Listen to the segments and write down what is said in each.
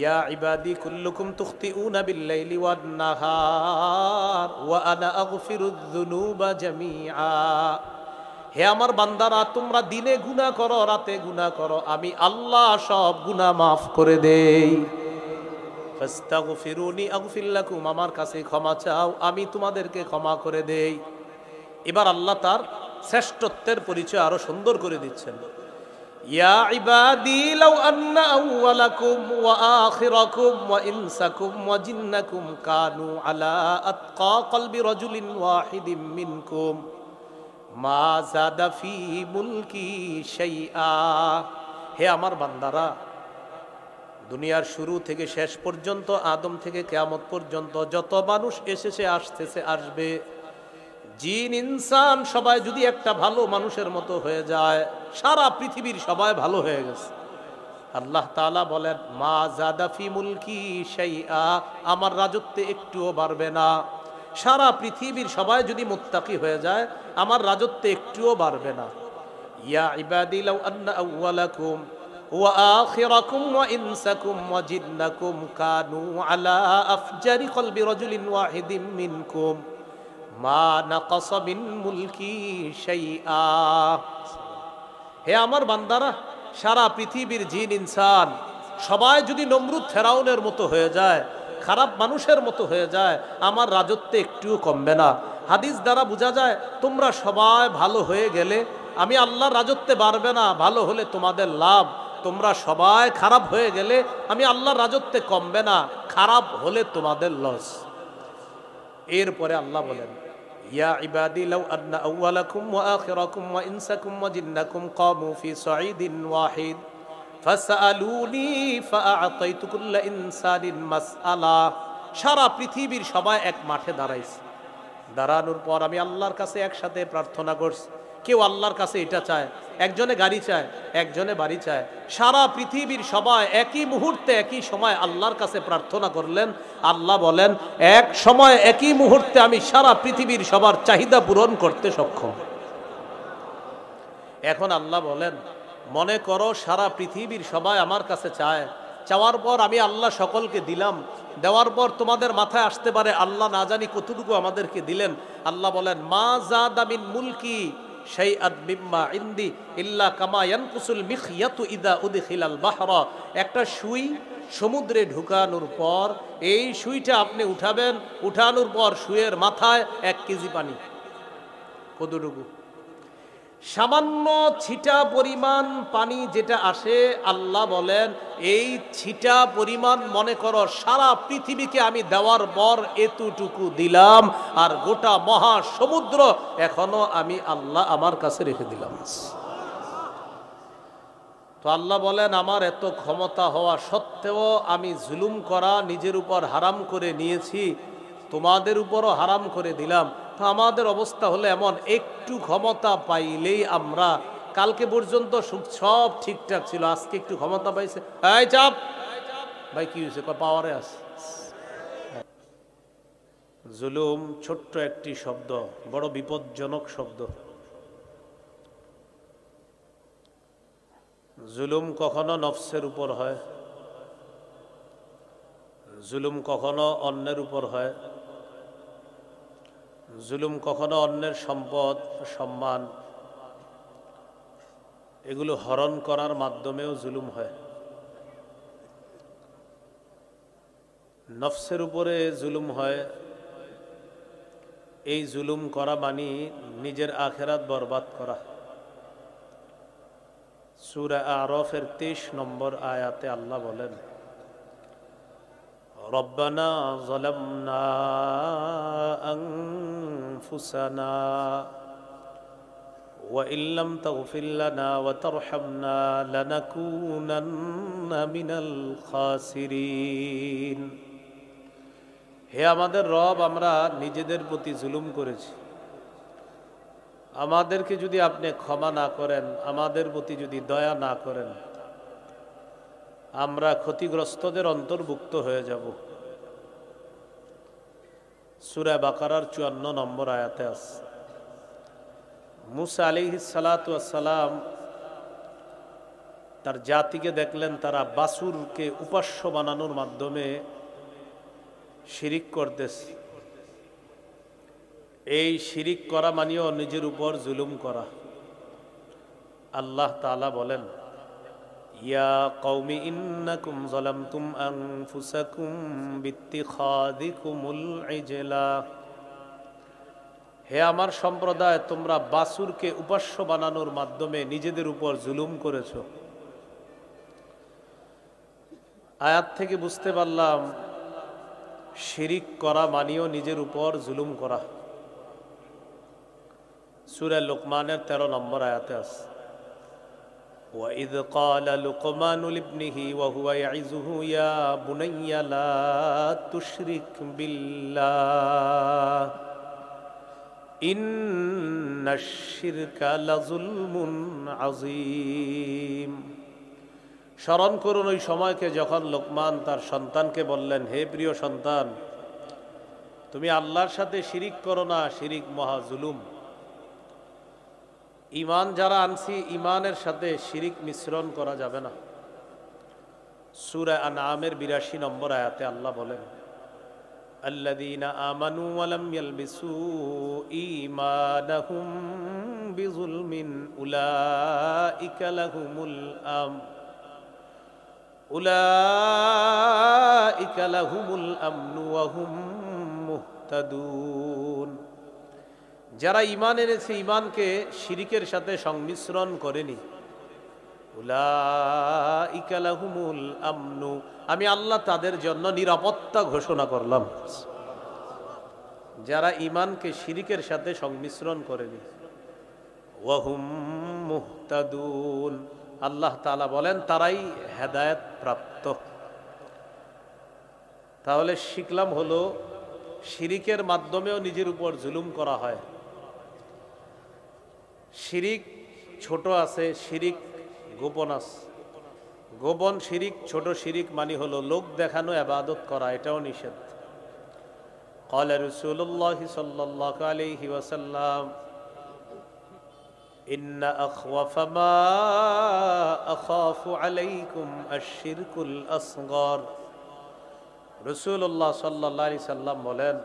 ইয়া ইবাদি কুল্লুকুম তুখতিউনা বিল্লাইলি ওয়ান নাহার ওয়া আনা আগফিরুয যুনুবা জামিআ। হে আমার বান্দারা, তোমরা দিনে গুনাহ করো, রাতে গুনাহ করো, আমি আল্লাহ সব গুনাহ মাফ করে দেই। ফাস্তাগফিরুনি আগফির লাকুম, আমার কাছে ক্ষমা চাও, আমি তোমাদেরকে ক্ষমা করে দেই। এবার আল্লাহ তার শ্রেষ্ঠত্বের পরিচয় আরো সুন্দর করে দিচ্ছেন। ইয়া ইবাদি লাউ আন্না আউওয়ালাকুম ওয়া আখিরাকুম ওয়া ইনসাকুম ওয়া জিন্নাকুম কানু আলা আতকা কলবি রাজুলিন ওয়াহিদিম মিনকুম মা যাদা ফি মুলকি শাইআ। হে আমার বান্দারা, দুনিয়ার শুরু থেকে শেষ পর্যন্ত, আদম থেকে কিয়ামত পর্যন্ত যত মানুষ এসেছে, আসতেছে, আসবে, জিন ইনসান সবাই যদি একটা ভালো মানুষের মতো হয়ে যায়, সারা পৃথিবীর সবাই ভালো হয়ে গেছে। আল্লাহ তাআলা বলেন, মা যাদা ফি মুলকি শাইআ, আমার রাজত্বে একটুও বাড়বে না। সারা পৃথিবীর সবাই যদি মুত্তাকি হয়ে যায়, আমার রাজত্বে একটুও বাড়বে না। ইয়া ইবাদি লাউ আন্না আউওয়ালাকুম ওয়া আখিরাকুম ওয়া ইনসাকুম ওয়া জিন্নাকুম কানু আলা আফজারি কলবি রাজুলিন ওয়াহিদিম মিনকুম মা নাকাসা মিন মুলকি শাইআ। হে আমার বান্দারা, সারা পৃথিবীর জিন ইনসান সবাই যদি নমরুদ ফেরাউনের মতো হয়ে যায়, খারাপ মানুষের মতো হয়ে যায়, আমার রাজত্বে একটুও কমবে না। হাদিস দ্বারা বোঝা যায়, তোমরা সবাই ভালো হয়ে গেলে আমি আল্লাহর রাজত্বে বাড়বে না, ভালো হলে তোমাদের লাভ। তোমরা সবাই খারাপ হয়ে গেলে আমি আল্লাহর রাজত্বে কমবে না, খারাপ হলে তোমাদের লস। এরপরে আল্লাহ বলেন, ইয়া ইবাদি লাউ আন্না আউওয়ালাকুম ওয়া আখিরাকুম ওয়া ইনসাকুম ওয়া জিন্নাকুম কামু ফি সাঈদিন ওয়াহিদ ফাসআলুনি ফাআতাইতু কুল্লা ইনসানিন মাসআলা। সারা পৃথিবীর সবাই এক মাঠে দাঁড়াইছে, দাঁড়ানোর পর আমি আল্লাহর কাছে একসাথে প্রার্থনা করছি। কেউ আল্লাহর কাছে এটা চায়, একজনে গাড়ি চায়, একজনে বাড়ি চায়। সারা পৃথিবীর সবাই একই মুহূর্তে একই সময় আল্লাহর কাছে প্রার্থনা করলেন। আল্লাহ বলেন, এক সময় একই মুহূর্তে আমি সারা পৃথিবীর সবার চাহিদা পূরণ করতে সক্ষম। এখন আল্লাহ বলেন, মনে করো সারা পৃথিবীর সবাই আমার কাছে চায়, চাওয়ার পর আমি আল্লাহ সকলকে দিলাম, দেওয়ার পর তোমাদের মাথায় আসতে পারে আল্লাহ না জানি কতটুকু আমাদেরকে দিলেন। আল্লাহ বলেন, মা যাদা মিন মুলকি শাইআন মিম্মা ইনদি ইল্লা কামা ইয়ানকুসুল মিখয়াতু ইদা উদখিলাল বাহরা। একটা সুই সমুদ্রে ঢুকানোর পর এই সুইটা আপনি উঠাবেন, উঠানোর পর সুইয়ের মাথায় 1 কেজি পানি। কতটুকু? সামান্য ছিটা পরিমাণ পানি যেটা আসে, আল্লাহ বলেন এই ছিটা পরিমাণ মনে করো সারা পৃথিবীকে আমি দেওয়ার পর এতটুকু দিলাম, আর গোটা মহা সমুদ্র এখনো আমি আল্লাহ আমার কাছে রেখে দিলাম। তো আল্লাহ বলেন, আমার এত ক্ষমতা হওয়া সত্ত্বেও আমি জুলুম করা নিজের উপর হারাম করে নিয়েছি, তোমাদের উপরও হারাম করে দিলাম। তো আমাদের অবস্থা হলে এমন, একটু ক্ষমতা পাইলেই আমরা, কালকে পর্যন্ত সব ঠিকঠাক ছিল, আজকে একটু ক্ষমতা পাইছে, এই চাপ ভাই, কি হয়েছে? পাওয়ারে আছে। জুলুম ছোট্ট একটি শব্দ, বড় বিপজ্জনক শব্দ। জুলুম কখনো নফসের উপর হয়, জুলুম কখনো অন্যের উপর হয়, জুলুম কখনো অন্যের সম্পদ, সম্মান, এগুলো হরণ করার মাধ্যমেও জুলুম হয়। নফসের উপরে জুলুম হয়, এই জুলুম করা মানে নিজের আখেরাত বরবাদ করা। সূরা আরাফের 23 নম্বর আয়াতে আল্লাহ বলেন, রব্বানা যালামনা আনফুসানা ওয়া ইল্লাম তাগফির লানা ওয়া তারহামনা লানাকুনান্না মিনাল খাসিরিন। হে আমাদের রব, আমরা নিজেদের প্রতি জুলুম করেছি, আমাদেরকে যদি আপনি ক্ষমা না করেন, আমাদের প্রতি যদি দয়া না করেন, আমরা ক্ষতিগ্রস্তদের অন্তর্ভুক্ত হয়ে যাব। সূরা বাকারার 54 নম্বর আয়াতে আছে। মুসা আলাইহিস সালাতু ওয়াস সালাম তার জাতিকে দেখলেন তারা বাছুরকে উপাস্য বানানোর মাধ্যমে শিরিক করতেছে। এই শিরিক করা মানেও নিজের উপর জুলুম করা। আল্লাহ তাআলা বলেন, ইয়া কওমি ইন্নাকুম যালামতুম আনফুসাকুম বিত্তিখাযিকুমুল ইজলা। হে আমার সম্প্রদায়, তোমরা বাছুরকে উপাস্য বানানোর মাধ্যমে নিজেদের উপর জুলুম করেছো। আয়াত থেকে বুঝতে পারলাম শিরিক করা মানেও নিজের উপর জুলুম করা। সূরা লুকমানের 13 নম্বর আয়াতে আছে, وَإِذْ قَالَ لُقْمَانُ لِابْنِهِ وَهُوَ يَعِظُهُ يَا بُنَيَّ لَا تُشْرِكْ بِاللَّهِ إِنَّ الشِّرْكَ لَظُلْمٌ عَظِيمٌ। স্মরণ করুন ওই সময়কে যখন লোকমান তার সন্তানকে বললেন, হে প্রিয় সন্তান, তুমি আল্লাহর সাথে শিরিক করো না, শিরিক মহা জুলুম। ঈমান যারা আনছি, ঈমানের সাথে শিরিক মিশ্রণ করা যাবে না। সূরা আনআমের ৮২ নম্বর আয়াতে আল্লাহ বলেন, আল্লাযীনা আমানু ওয়া লাম ইয়ালবিসু ঈমানাহুম বিযুলমিন উলাইকা লাহুমুল আমনু ওয়া হুম মুহতাদুন। যারা ঈমান এনেছে, ঈমানকে শিরিকের সাথে সংমিশ্রণ করেনি, উলাইকা লাহুমুল আমনু, আমি আল্লাহ তাদের জন্য নিরাপত্তা ঘোষণা করলাম। যারা ঈমানকে শিরিকের সাথে সংমিশ্রণ করেনি, ওয়া হুম মুহতাদুন, আল্লাহ তাআলা বলেন তারাই হেদায়েত প্রাপ্ত। তাহলে শিখলাম হলো শিরিকের মাধ্যমেও নিজের উপর জুলুম করা হয়। শিরিক ছোট আছে, শিরিক গোপন আছে। গোপন শিরিক, ছোট শিরিক মানে হলো লোক দেখানো ইবাদত করা, এটাও নিষেধ। ক্বালা রাসূলুল্লাহি সাল্লাল্লাহু আলাইহি ওয়াসাল্লাম, ইন্না আখওয়াফা মা আখাফু আলাইকুম আশ-শিরকুল আসগর। রাসূলুল্লাহ সাল্লাল্লাহু আলাইহি সাল্লাম বলেন,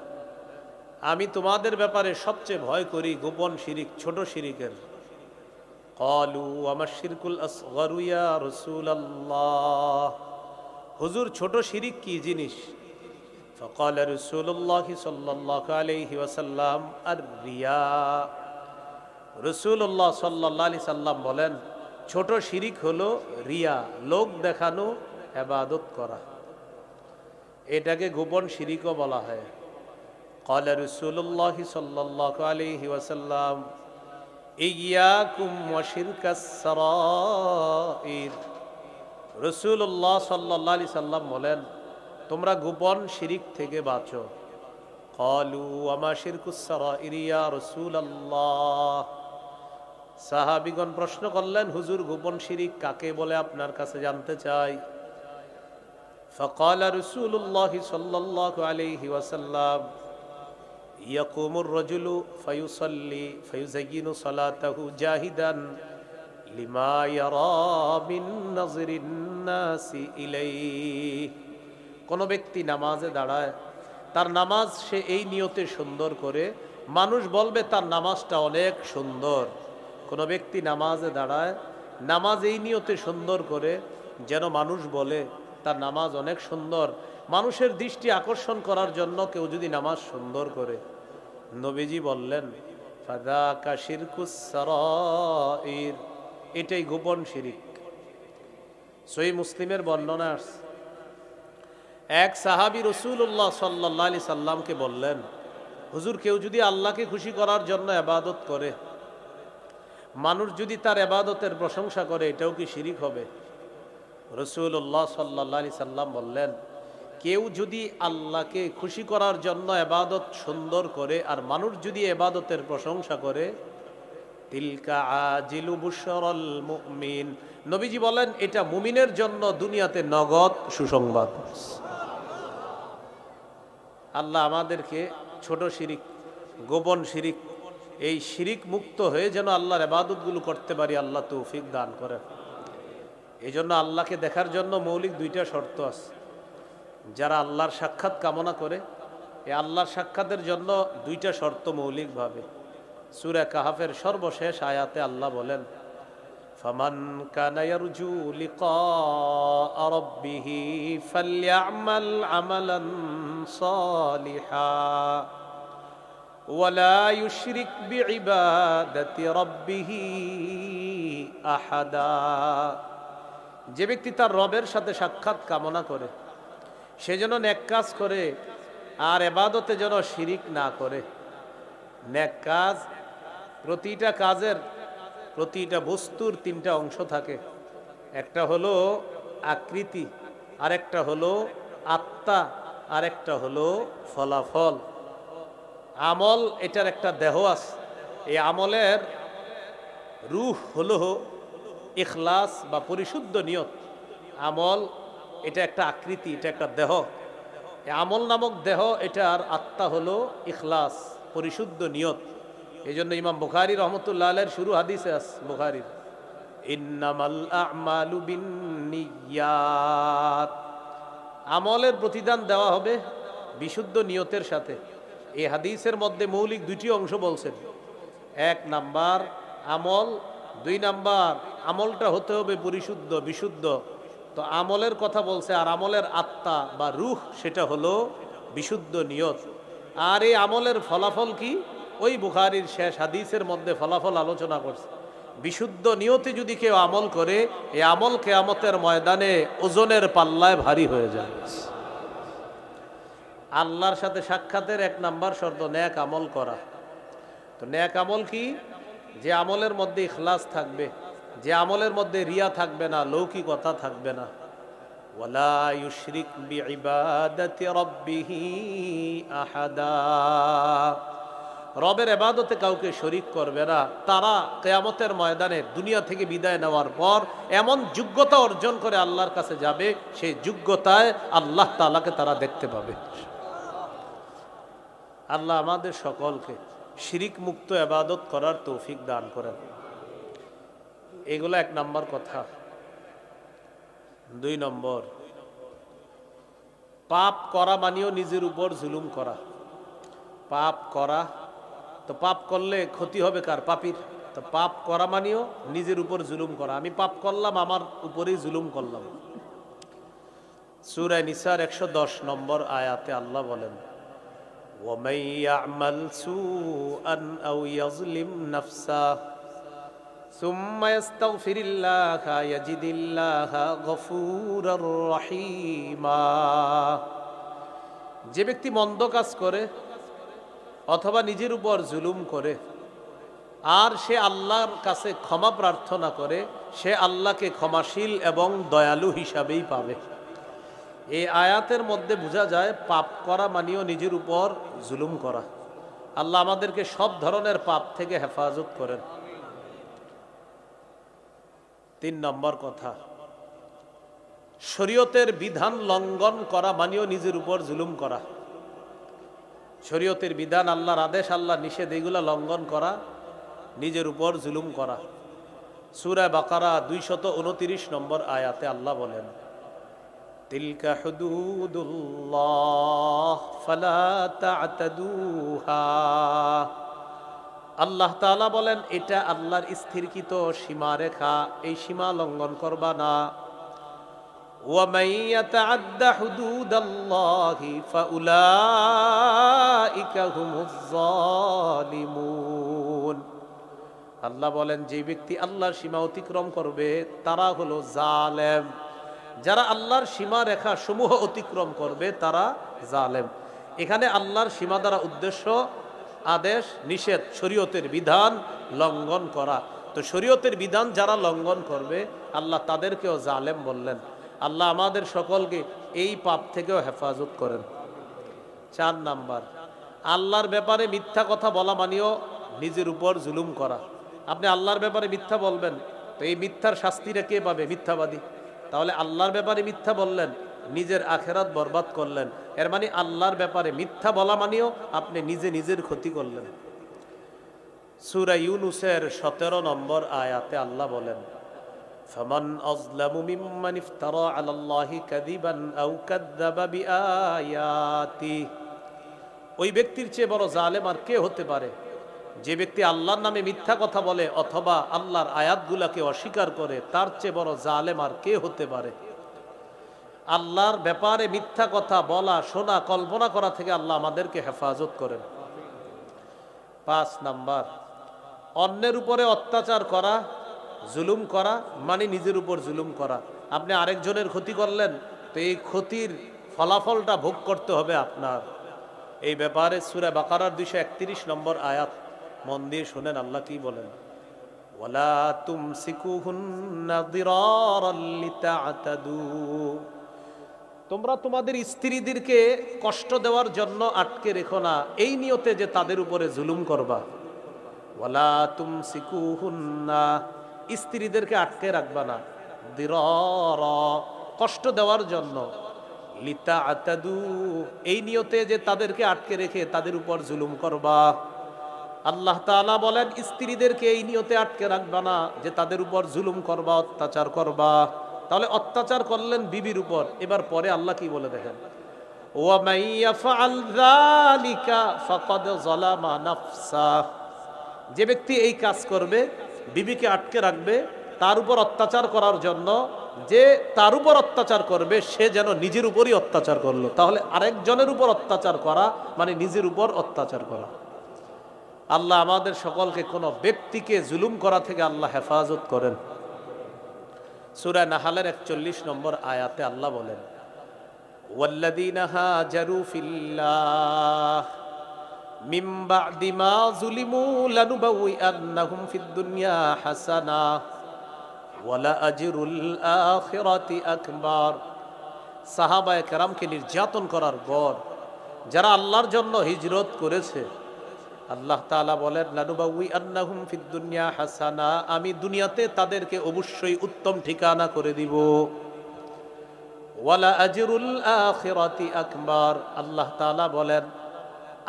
আমি তোমাদের ব্যাপারে সবচেয়ে ভয় করি গোপন শিরিক, ছোট শিরিকের। ক্বালু ওয়ামা শিরকুল আসগরু ইয়া রাসূলুল্লাহ, হুজুর ছোট শিরিক কি জিনিস? ফাকালা রাসূলুল্লাহ সাল্লাল্লাহু আলাইহি ওয়াসাল্লাম আর-রিয়া। রাসূলুল্লাহ সাল্লাল্লাহু আলাইহি সাল্লাম বলেন, ছোট শিরিক হলো রিয়া, লোক দেখানো ইবাদত করা, এটাকে গোপন শিরিকও বলা হয়। ক্বালা রাসূলুল্লাহ সাল্লাল্লাহু আলাইহি ওয়াসাল্লাম, ইয়্যাকুম ওয়া শিরকাস সারাইর। রাসূলুল্লাহ সাল্লাল্লাহু আলাইহি সাল্লাম বলেন, তোমরা গোপন শিরিক থেকে বাঁচো। ক্বালু ওয়া মা শিরকুস সারাইর ইয়া রাসূলুল্লাহ। সাহাবীগণ প্রশ্ন করলেন, হুজুর গোপন শিরিক কাকে বলে আপনার কাছে জানতে চাই। ফাকালা রাসূলুল্লাহ সাল্লাল্লাহু আলাইহি ওয়াসাল্লাম, ইয়াকুমুর রাজুলু ফায়ুসাল্লি ফায়ুযায়্যিনু সালাতাহু জাহিদান লিমা ইয়ারা মিন নাযরিন নাসি ইলাইহি। কোন ব্যক্তি নামাজে দাঁড়ায়, তার নামাজ সে এই নিয়তে সুন্দর করে, মানুষ বলবে তার নামাজটা অনেক সুন্দর। কোন ব্যক্তি নামাজে দাঁড়ায়, নামাজ এই নিয়তে সুন্দর করে যেন মানুষ বলে তার নামাজ অনেক সুন্দর। মানুষের দৃষ্টি আকর্ষণ করার জন্য কেউ যদি নামাজ সুন্দর করে, নবীজি বললেন ফাযাকা শিরকুস সারাইর, এটাই গোপন শিরিক। সহিহ মুসলিমের বর্ণনা আছে, এক সাহাবী রাসূলুল্লাহ সাল্লাল্লাহু আলাইহি সাল্লামকে বললেন, হুজুর কেউ যদি আল্লাহকে খুশি করার জন্য ইবাদত করে, মানুষ যদি তার ইবাদতের প্রশংসা করে, এটাও কি শিরিক হবে? রাসূলুল্লাহ সাল্লাল্লাহু আলাইহি সাল্লাম বললেন, কেউ যদি আল্লাহকে খুশি করার জন্য ইবাদত সুন্দর করে আর মানুষ যদি ইবাদতের প্রশংসা করে, তিলকা আজিলু বুশরাল মুমিন, নবীজি বলেন এটা মুমিনের জন্য দুনিয়াতে নগদ সুসংবাদ। আল্লাহ আমাদেরকে ছোট শিরিক, গোপন শিরিক, এই শিরিক মুক্ত হয়ে যেন আল্লাহর ইবাদতগুলো করতে পারি, আল্লাহ তৌফিক দান করেন। এই জন্য আল্লাহকে দেখার জন্য মৌলিক দুইটা শর্ত আছে। যারা আল্লাহর সাক্ষাৎ কামনা করে, এই আল্লাহর সাক্ষাতের জন্য দুইটা শর্ত মৌলিকভাবে। সূরা কাহাফের সর্বশেষ আয়াতে আল্লাহ বলেন, ফামান কানা ইয়ারজু লিকা রাব্বিহি ফালইআমাল আমালান সালিহা ওয়ালা ইউশরিক বিইবাদাতি রাব্বিহি আহাদা। যে ব্যক্তি তার রবের সাথে সাক্ষাৎ কামনা করে সে যেন নেক কাজ করে আর ইবাদতে যেন শিরিক না করে। নেক কাজ, প্রতিটা কাজের প্রতিটা বস্তুর তিনটা অংশ থাকে। একটা হলো আকৃতি, আরেকটা হলো আত্মা, আরেকটা হলো ফলাফল। আমল এটার একটা দেহ আছে। এই আমলের রূহ হলো ইখলাস বা পরিশুদ্ধ নিয়ত। আমল এটা একটা আকৃতি, এটা একটা দেহ। এই আমল নামক দেহ, এটার আত্মা হলো ইখলাস, পরিশুদ্ধ নিয়ত। এই জন্য ইমাম বুখারী রহমতুল্লাহ আলাইহির শুরু হাদিসে আছে বুখারীর, ইন্নামাল আ'মালু বিন্নিয়াত। আমলের প্রতিদান দেওয়া হবে বিশুদ্ধ নিয়তের সাথে। এই হাদিসের মধ্যে মৌলিক দুটি অংশ বলছেন। এক নাম্বার আমল, দুই নাম্বার আমলটা হতে হবে পরিশুদ্ধ, বিশুদ্ধ। তো আমলের কথা বলছে, আর আমলের আত্মা বা রূহ সেটা হলো বিশুদ্ধ নিয়ত। আর এই আমলের ফলাফল কি, ওই বুখারীর শেষ হাদিসের মধ্যে ফলাফল আলোচনা করছে। বিশুদ্ধ নিয়তে যদি কেউ আমল করে, এই আমল কিয়ামতের ময়দানে ওজনের পাল্লায় ভারী হয়ে যায়। আল্লাহর সাথে সাক্ষাতের এক নাম্বার শর্ত নেক আমল করা। তো নেক আমল কি? যে আমলের মধ্যে ইখলাস থাকবে, যে আমলের মধ্যে রিয়া থাকবে না, লৌকিকতা থাকবে না। ওয়ালা ইউশরিক বিইবাদাতি রাব্বিহি আহাদা। রবের ইবাদতে কাউকে শরীক করবে না। তারা কিয়ামতের ময়দানে দুনিয়া থেকে বিদায় নেওয়ার পর এমন যোগ্যতা অর্জন করে আল্লাহর কাছে যাবে, সেই যোগ্যতায় আল্লাহ তাআলাকে তারা দেখতে পাবে। আল্লাহ আমাদের সকলকে শিরিক মুক্ত ইবাদত করার তৌফিক দান করেন। এগুলো এক নম্বর কথা। দুই নম্বর, পাপ করা মানেও নিজের উপর জুলুম করা। পাপ করা, তো পাপ করলে ক্ষতি হবে কার? পাপীর। তো পাপ করা মানেও নিজের উপর জুলুম করা। আমি পাপ করলাম, আমার উপরেই জুলুম করলাম। সূরা নিসার 110 নম্বর আয়াতে আল্লাহ বলেন, وَمَن يَعْمَلْ سُوءًا أَوْ يَظْلِمْ نَفْسَهُ ثُمَّ يَسْتَغْفِرِ اللَّهَ يَجِدِ اللَّهَ غَفُورًا رَحِيمًا। যে ব্যক্তি মন্দ কাজ করে অথবা নিজের উপর জুলুম করে আর সে আল্লাহর কাছে ক্ষমা প্রার্থনা করে, সে আল্লাহকে ক্ষমাশীল এবং দয়ালু হিসাবেই পাবে। এই আয়াতের মধ্যে বোঝা যায় পাপ করা মানেও নিজের উপর জুলুম করা। আল্লাহ আমাদেরকে সব ধরনের পাপ থেকে হেফাজত করেন। তিন নম্বর কথা, শরীয়তের বিধান লঙ্ঘন করা মানেও নিজের উপর জুলুম করা। শরীয়তের বিধান, আল্লাহর আদেশ, আল্লাহর নিষেধ, এগুলা লঙ্ঘন করা, নিজের উপর জুলুম করা। সূরা বাকারা 229 নম্বর আয়াতে আল্লাহ বলেন, তিলকা হুদুদুল্লাহ ফালা তা'তাদুহা। আল্লাহ তাআলা বলেন, এটা আল্লাহর স্থিরকৃত সীমারেখা, এই সীমা লঙ্ঘন করবা না। ওয়া মান ইয়াতা'আদ্দা হুদুদাল্লাহি ফাউলাইকা হুমুজ জালিমুন। আল্লাহ বলেন, যে ব্যক্তি আল্লাহর সীমা অতিক্রম করবে তারা হলো জালেম। যারা আল্লাহর সীমা রেখা সমূহ অতিক্রম করবে তারা জালেম। এখানে আল্লাহর সীমা দ্বারা উদ্দেশ্য আদেশ, নিষেধ, শরীয়তের বিধান লঙ্ঘন করা। তো শরীয়তের বিধান যারা লঙ্ঘন করবে আল্লাহ তাদেরকেও জালেম বললেন। আল্লাহ আমাদের সকলকে এই পাপ থেকেও হেফাজত করেন। 4 নাম্বার, আল্লাহর ব্যাপারে মিথ্যা কথা বলা মানেও নিজের উপর জুলুম করা। আপনি আল্লাহর ব্যাপারে মিথ্যা বলবেন, তো এই মিথ্যার শাস্তিটা কে পাবে? মিথ্যাবাদী। তাহলে আল্লাহর ব্যাপারে মিথ্যা বললেন, নিজের আখেরাত বরবাদ করলেন। এর মানে আল্লাহর ব্যাপারে মিথ্যা বলা মানেও আপনি নিজে নিজের ক্ষতি করলেন। সূরা ইউনূসের 17 নম্বর আয়াতে আল্লাহ বলেন, ফামান আযলামু মিম্মান ইফতারা আলাল্লাহি কাযিবান আও কাযযাবা বিআয়াতি। ওই ব্যক্তির চেয়ে বড় জালেম আর কে হতে পারে যে ব্যক্তি আল্লাহর নামে মিথ্যা কথা বলে অথবা আল্লাহর আয়াতগুলোকে অস্বীকার করে। তার চেয়ে বড় জালেম আর কে হতে পারে? আল্লাহর ব্যাপারে মিথ্যা কথা বলা, শোনা, কল্পনা করা থেকে আল্লাহ আমাদেরকে হেফাজত করেন। 5 নাম্বার, অন্যের উপরে অত্যাচার করা, জুলুম করা মানে নিজের উপর জুলুম করা। আপনি আরেকজনের ক্ষতি করলেন, তো এই ক্ষতির ফলাফলটা ভোগ করতে হবে আপনার। এই ব্যাপারে সূরা বাকারার 231 নম্বর আয়াত মন দিয়ে শুনেন, আল্লাহ কি বলেন? ওয়ালা তুমসিকুহুন্না দিরারাল লিতা'তাদু। তোমরা তোমাদের স্ত্রীদেরকে কষ্ট দেওয়ার জন্য আটকে রেখো না এই নিয়তে যে তাদের উপরে জুলুম করবা। ওয়ালা তুমসিকুহুন্না, স্ত্রীদেরকে আটকে রাখবা না, দিরারা, কষ্ট দেওয়ার জন্য, লিতা'তাদু, এই নিয়তে যে তাদেরকে আটকে রেখে তাদের উপর জুলুম করবা। আল্লাহ তাআলা বলেন স্ত্রীদেরকে এই নিয়তে আটকে রাখবা না যে তাদের উপর জুলুম করবা, অত্যাচার করবা। তাহলে অত্যাচার করলেন বিবির উপর, এবার পরে আল্লাহ কি বলে দেখেন, ওয়া মান ইয়াফআল যালিকা ফাকাদ যালামা নাফসা। যে ব্যক্তি এই কাজ করবে, বিবিকে আটকে রাখবে তার উপর অত্যাচার করার জন্য, যে তার উপর অত্যাচার করবে সে যেন নিজের উপরই অত্যাচার করলো। তাহলে আরেকজনের উপর অত্যাচার করা মানে নিজের উপর অত্যাচার করা। আল্লাহ আমাদের সকলকে কোনো ব্যক্তিকে জুলুম করা থেকে আল্লাহ হেফাজত করেন। সূরা নাহলের 41 নম্বর আয়াতে আল্লাহ বলেন, ওয়াল্লাযীনা হাজারু ফিল্লাহ মিন বা'দি মা যুলিমু লানুবাউইআন্নাহুম ফিদ দুনিয়া হাসানা ওয়া লা আজরুল আখিরাতি আকবার। সাহাবায়ে কেরামকে নির্যাতন করার পর যারা আল্লাহর জন্য হিজরত করেছে, আল্লাহ তাআলা বলেন লানুবাউইআন্নাহুম ফিদ দুনিয়া হাসানা, আমি দুনিয়াতে তাদেরকে অবশ্যই উত্তম ঠিকানা করে দিব। ওয়া লা আজরুল আখিরাতি আকবার, আল্লাহ তাআলা বলেন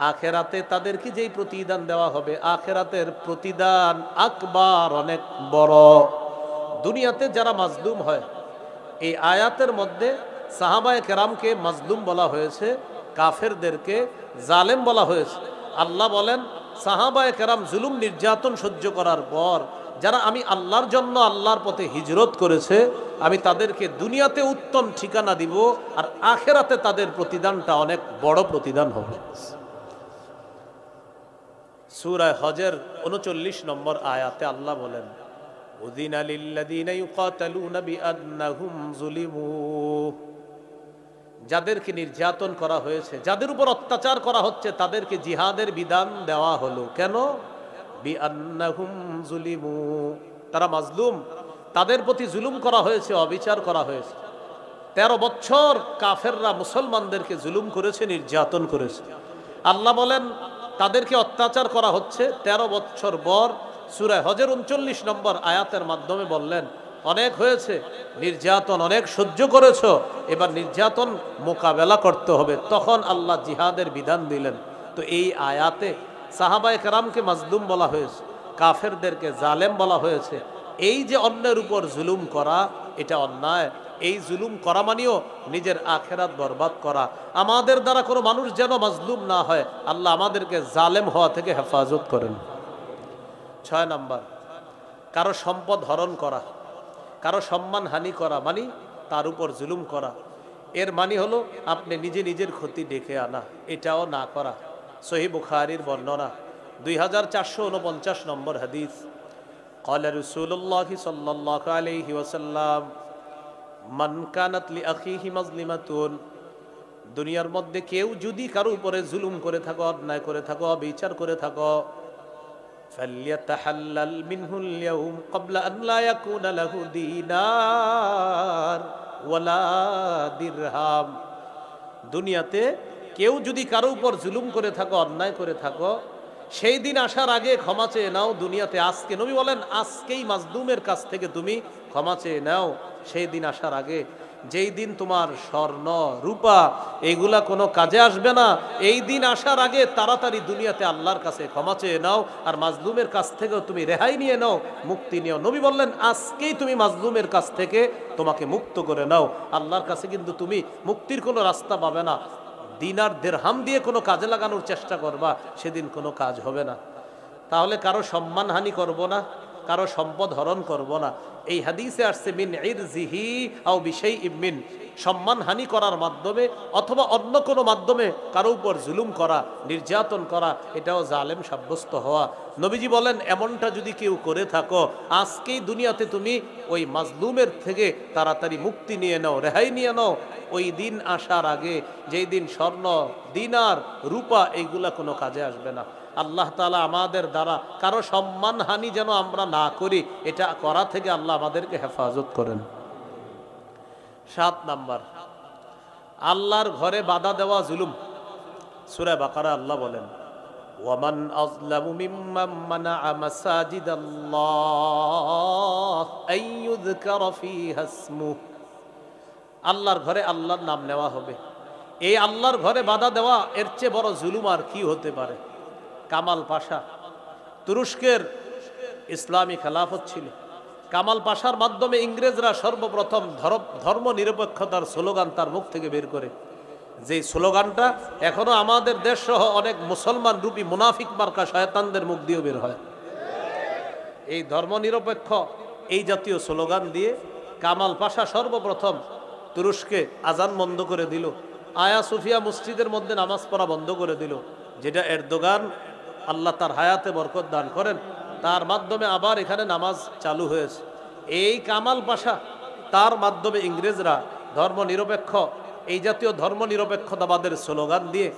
আখিরাতে তাদেরকে যেই প্রতিদান দেওয়া হবে, আখিরাতের প্রতিদান আকবার, অনেক বড়। দুনিয়াতে যারা মাজলুম হয়, এই আয়াতের মধ্যে সাহাবায়ে কেরামকে মাজলুম বলা হয়েছে, কাফেরদেরকে জালেম বলা হয়েছে। আল্লাহ বলেন সাহাবায়ে কেরাম জুলুম নির্যাতন সহ্য করার পর যারা আমি আল্লাহর জন্য আল্লাহর পথে হিজরত করেছে, আমি তাদেরকে দুনিয়াতে উত্তম ঠিকানা দিব, আর আখিরাতে তাদের প্রতিদানটা অনেক বড় প্রতিদান হবে। সূরা হজের 39 নম্বর আয়াতে আল্লাহ বলেন, উযিনা লিল্লাযীনা ইউকাতালুনা বিআন্নাহুম যুলিমু। যাদেরকে নির্যাতন করা হয়েছে, যাদের উপর অত্যাচার করা হচ্ছে, তাদেরকে জিহাদের বিধান দেওয়া হলো। কেন? বিআন্নাহুম যুলিমু, তারা মাজলুম, তাদের প্রতি জুলুম করা হয়েছে, অবিচার করা হয়েছে। 13 বছর কাফেররা মুসলমানদেরকে জুলুম করেছে, নির্যাতন করেছে। আল্লাহ বলেন তাদেরকে অত্যাচার করা হচ্ছে। 13 বছর পর সূরা হজের 39 নম্বর আয়াতের মাধ্যমে বললেন অনেক হয়েছে নির্যাতন, অনেক সহ্য করেছো, এবার নির্যাতন মোকাবেলা করতে হবে। তখন আল্লাহ জিহাদের বিধান দিলেন। তো এই আয়াতে সাহাবায়ে কেরামকে মাজলুম বলা হয়েছে, কাফেরদেরকে জালেম বলা হয়েছে। এই যে অন্যের উপর জুলুম করা, এটা অন্যায়। এই জুলুম করা মানেও নিজের আখেরাত বরবাদ করা। আমাদের দ্বারা কোনো মানুষ যেন মাজলুম না হয়, আল্লাহ আমাদেরকে জালেম হওয়া থেকে হেফাজত করেন। 6 নাম্বার, কারো সম্পদ হরণ করা, কারো সম্মান হানি করা মানে তার উপর জুলুম করা। এর মানে হলো আপনি নিজে নিজের ক্ষতি ডেকে আনা, এটাও না করা। সহিহ বুখারীর বর্ণনা 2449 নম্বর হাদিস, قال رسول الله صلى الله عليه وسلم মান কানাত লি আখিহি মাজলিমাতুন। দুনিয়ার মধ্যে কেউ যদি কারো উপরে জুলুম করে থাকো, অন্যায় করে থাকো, অবিচার করে থাকো, ফালইয়াতাহাল্লাল মিনহুল ইয়াউম ক্বাবলা আন লা ইয়াকুনা লাহু দিনার ওয়ালা দিরহাম। দুনিয়াতে কেউ যদি কারো উপর জুলুম করে থাকো, অন্যায় করে থাকো, সেই দিন আসার আগে ক্ষমা চেয়ে নাও। দুনিয়াতে আজকে, নবী বলেন আজকেই মাজলুমের কাছ থেকে তুমি ক্ষমা চেয়ে নাও, সেই দিন আসার আগে। যেই দিন তোমার স্বর্ণ রূপা এইগুলা কোনো কাজে আসবে না, এই দিন আসার আগে তাড়াতাড়ি দুনিয়াতে আল্লাহর কাছে ক্ষমা চেয়ে নাও, আর মাজলুমের কাছ থেকেও তুমি রেহাই নিয়ে নাও, মুক্তি নিও। নবী বললেন আজকেই তুমি মাজলুমের কাছ থেকে তোমাকে মুক্ত করে নাও। আল্লাহর কাছে কিন্তু তুমি মুক্তির কোনো রাস্তা পাবে না। দিনার দিরহাম দিয়ে কোনো কাজে লাগানোর চেষ্টা করবা, সেদিন কোনো কাজ হবে না। তাহলে কারো সম্মানহানি করব না, কারো সম্পদ হরণ করব না। এই হাদিসে আসছে মিন ইরজিহি আও বিশাইইম মিন, সম্মানহানি করার মাধ্যমে অথবা অন্য কোনো মাধ্যমে কারো উপর জুলুম করা, নির্যাতন করা, এটাও জালেম সাব্যস্ত হওয়া। নবীজি বলেন এমনটা যদি কেউ করে থাকো, আজকেই দুনিয়াতে তুমি ওই মাজলুমের থেকে তাড়াতাড়ি মুক্তি নিয়ে নাও, রেহাই নিয়ে নাও। ওই দিন আসার আগে, যেই দিন স্বর্ণ দিনার রূপা এইগুলা কোনো কাজে আসবে না। আল্লাহ তাআলা আমাদের দ্বারা কারো সম্মানহানি যেন আমরা না করি, এটা করা থেকে আল্লাহ আমাদেরকে হেফাজত করেন। 7 নাম্বার, আল্লাহর ঘরে বাধা দেওয়া জুলুম। সূরা বাকারা আল্লাহ বলেন ওয়ামান আযলামু মিম্মান মানাআ মাসাজিদাল্লাহ আইয়ুযকারা ফীহা ইসমুহু। আল্লাহর ঘরে আল্লাহর নাম নেওয়া হবে, এই আল্লাহর ঘরে বাধা দেওয়া এর চেয়ে বড় জুলুম আর কি হতে পারে। কামাল পাশা, তুরস্কের ইসলামী খেলাফত ছিল। কামাল পাশার মাধ্যমে ইংরেজরা সর্বপ্রথম ধর্ম নিরপেক্ষতার স্লোগান তার মুখ থেকে বের করে, যে স্লোগানটা এখনো আমাদের দেশ সহ অনেক মুসলমান রূপী মুনাফিক মার্কা শয়তানদের মুখ দিয়ে বের হয়। এই ধর্ম নিরপেক্ষ এই জাতীয় স্লোগান দিয়ে কামাল পাশা সর্বপ্রথম তুরস্কে আজান বন্ধ করে দিল, আয়া সুফিয়া মসজিদের মধ্যে নামাজ পড়া বন্ধ করে দিল, যেটা এরদোগান আল্লাহ তার হায়াতে বরকত দান করেন, তার মাধ্যমে আবার এখানে নামাজ চালু হয়েছে। এই কামাল পাশা তার মাধ্যমে ইংরেজরা ধর্মনিরপেক্ষ এই জাতীয় ধর্মনিরপেক্ষতাবাদের স্লোগান দিয়ে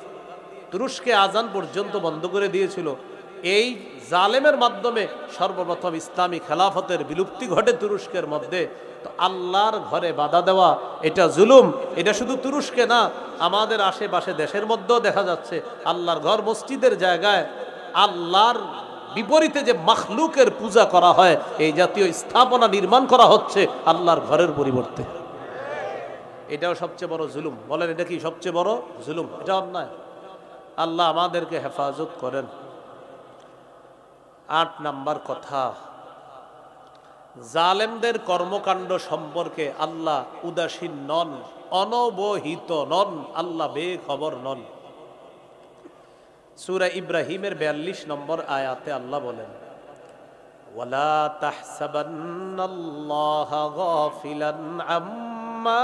তুরস্কে আজান পর্যন্ত বন্ধ করে দিয়েছিল। এই জালেমের মাধ্যমে সর্বপ্রথম ইসলামী খেলাফতের বিলুপ্তি ঘটে তুরস্কের মধ্যে। তো আল্লাহর ঘরে বাধা দেওয়া এটা জুলুম। এটা শুধু তুরস্কে না, আমাদের আশেপাশে দেশের মধ্যেও দেখা যাচ্ছে আল্লাহর ঘর মসজিদের জায়গায় আল্লাহর বিপরীতে যে মাখলুকের পূজা করা হয়, এই জাতীয় স্থাপনা নির্মাণ করা হচ্ছে আল্লাহর ঘরের পরিবর্তে। এটাও সবচেয়ে বড় জুলুম। বলেন এটা কি সবচেয়ে বড় জুলুম? এটা অন্যায়। আল্লাহ আমাদেরকে হেফাজত করেন। 8 নাম্বার কথা, জালেমদের কর্মকাণ্ড সম্পর্কে আল্লাহ উদাসীন নন, অনবহিত নন, আল্লাহ বেখবর নন। সূরা ইব্রাহিমের 42 নম্বর আয়াতে আল্লাহ বলেন ওয়ালা তাহসাবান্নাল্লাহা গাফিলান আম্মা